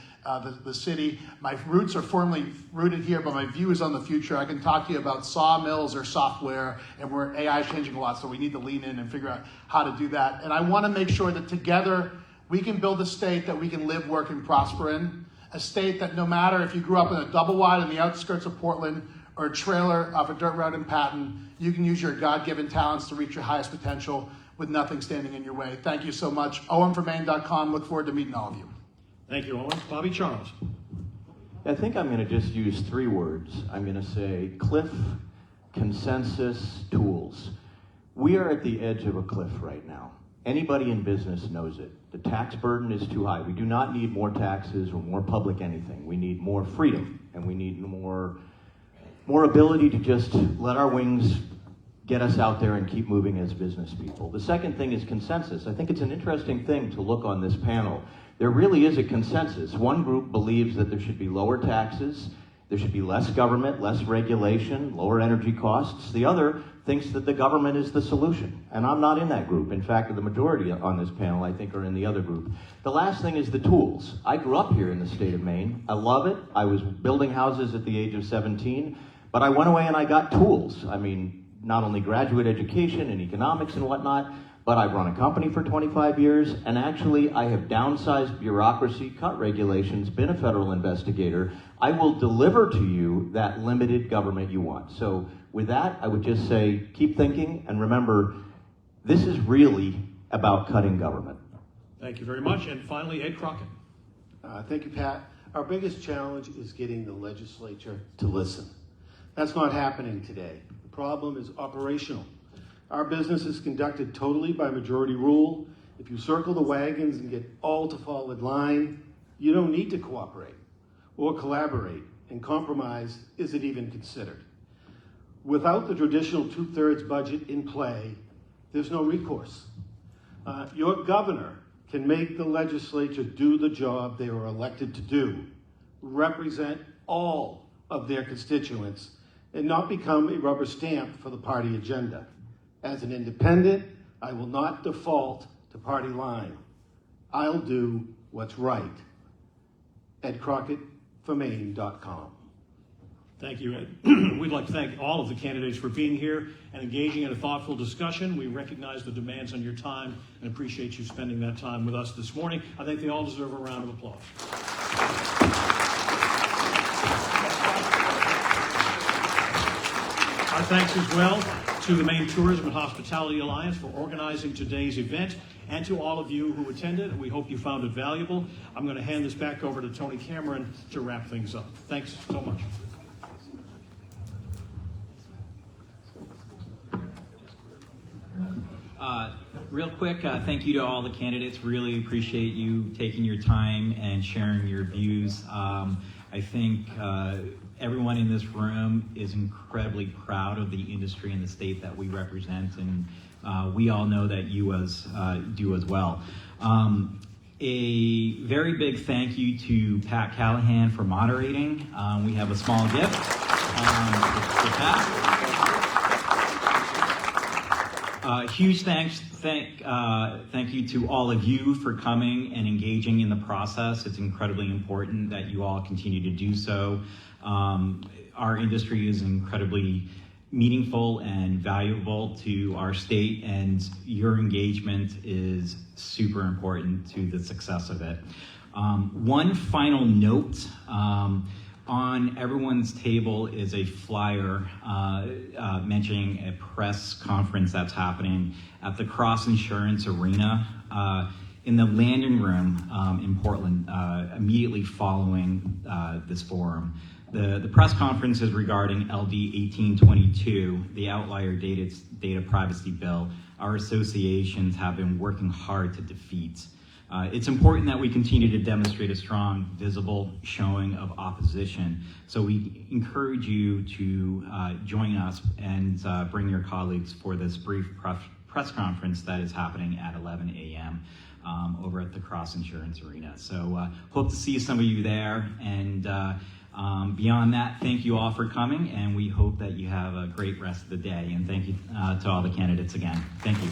[SPEAKER 15] the city. My roots are firmly rooted here, but my view is on the future. I can talk to you about sawmills or software, and where AI is changing a lot, so we need to lean in and figure out how to do that. And I want to make sure that together we can build a state that we can live, work, and prosper in. A state that no matter if you grew up in a double wide on the outskirts of Portland or a trailer off a dirt road in Patton, you can use your God-given talents to reach your highest potential with nothing standing in your way. Thank you so much. OwenForMaine.com. Look forward to meeting all of you.
[SPEAKER 21] Thank you, Owen. Bobby Charles.
[SPEAKER 16] I think I'm going to just use 3 words. I'm going to say cliff, consensus, tools. We are at the edge of a cliff right now. Anybody in business knows it. The tax burden is too high. We do not need more taxes or more public anything. We need more freedom, and we need more ability to just let our wings get us out there and keep moving as business people. The second thing is consensus. I think it's an interesting thing to look on this panel. There really is a consensus. One group believes that there should be lower taxes, there should be less government, less regulation, lower energy costs. The other thinks that the government is the solution. And I'm not in that group. In fact, the majority on this panel, I think, are in the other group. The last thing is the tools. I grew up here in the state of Maine. I love it. I was building houses at the age of 17, but I went away and I got tools. I mean, not only graduate education and economics and whatnot, but I've run a company for 25 years, and actually I have downsized bureaucracy, cut regulations, been a federal investigator. I will deliver to you that limited government you want. So with that, I would just say, keep thinking, and remember, this is really about cutting government.
[SPEAKER 21] Thank you very much. And finally, Ed Crockett.
[SPEAKER 17] Thank you, Pat. Our biggest challenge is getting the legislature to listen. That's not happening today. The problem is operational. Our business is conducted totally by majority rule. If you circle the wagons and get all to fall in line, you don't need to cooperate or collaborate, and compromise isn't even considered. Without the traditional 2/3 budget in play, there's no recourse. Your governor can make the legislature do the job they were elected to do, represent all of their constituents, and not become a rubber stamp for the party agenda. As an independent, I will not default to party line. I'll do what's right. Ed Crockett for Maine.com.
[SPEAKER 21] Thank you, Ed. We'd like to thank all of the candidates for being here and engaging in a thoughtful discussion. We recognize the demands on your time and appreciate you spending that time with us this morning. I think they all deserve a round of applause. Our thanks as well to the Maine Tourism and Hospitality Alliance for organizing today's event, and to all of you who attended. We hope you found it valuable. I'm going to hand this back over to Tony Cameron to wrap things up. Thanks so much.
[SPEAKER 1] Real quick, thank you to all the candidates. Really appreciate you taking your time and sharing your views. I think everyone in this room is incredibly proud of the industry and the state that we represent, and we all know that you do as well. A very big thank you to Pat Callahan for moderating. We have a small gift for Pat. Huge thank you to all of you for coming and engaging in the process. It's incredibly important that you all continue to do so. Our industry is incredibly meaningful and valuable to our state, and your engagement is super important to the success of it. One final note. On everyone's table is a flyer mentioning a press conference that's happening at the Cross Insurance Arena in the landing room in Portland immediately following this forum. The press conference is regarding LD 1822, the Outlier Data Privacy Bill our associations have been working hard to defeat. It's important that we continue to demonstrate a strong, visible showing of opposition. So we encourage you to join us and bring your colleagues for this brief press conference that is happening at 11 a.m. Over at the Cross Insurance Arena. So hope to see some of you there. And beyond that, thank you all for coming, and we hope that you have a great rest of the day. And thank you to all the candidates again. Thank you.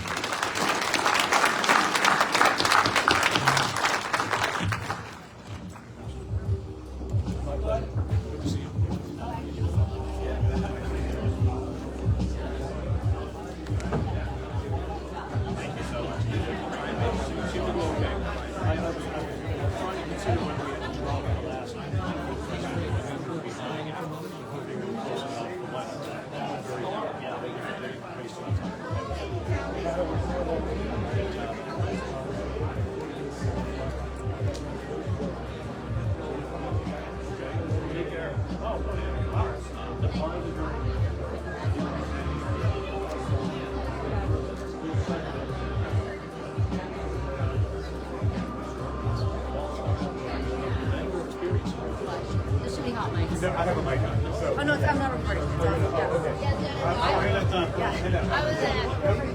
[SPEAKER 8] This should be hot mics.
[SPEAKER 7] No, I have a mic on. So.
[SPEAKER 8] Oh no, I'm not recording. It's on. Yeah.
[SPEAKER 7] Okay.
[SPEAKER 8] I was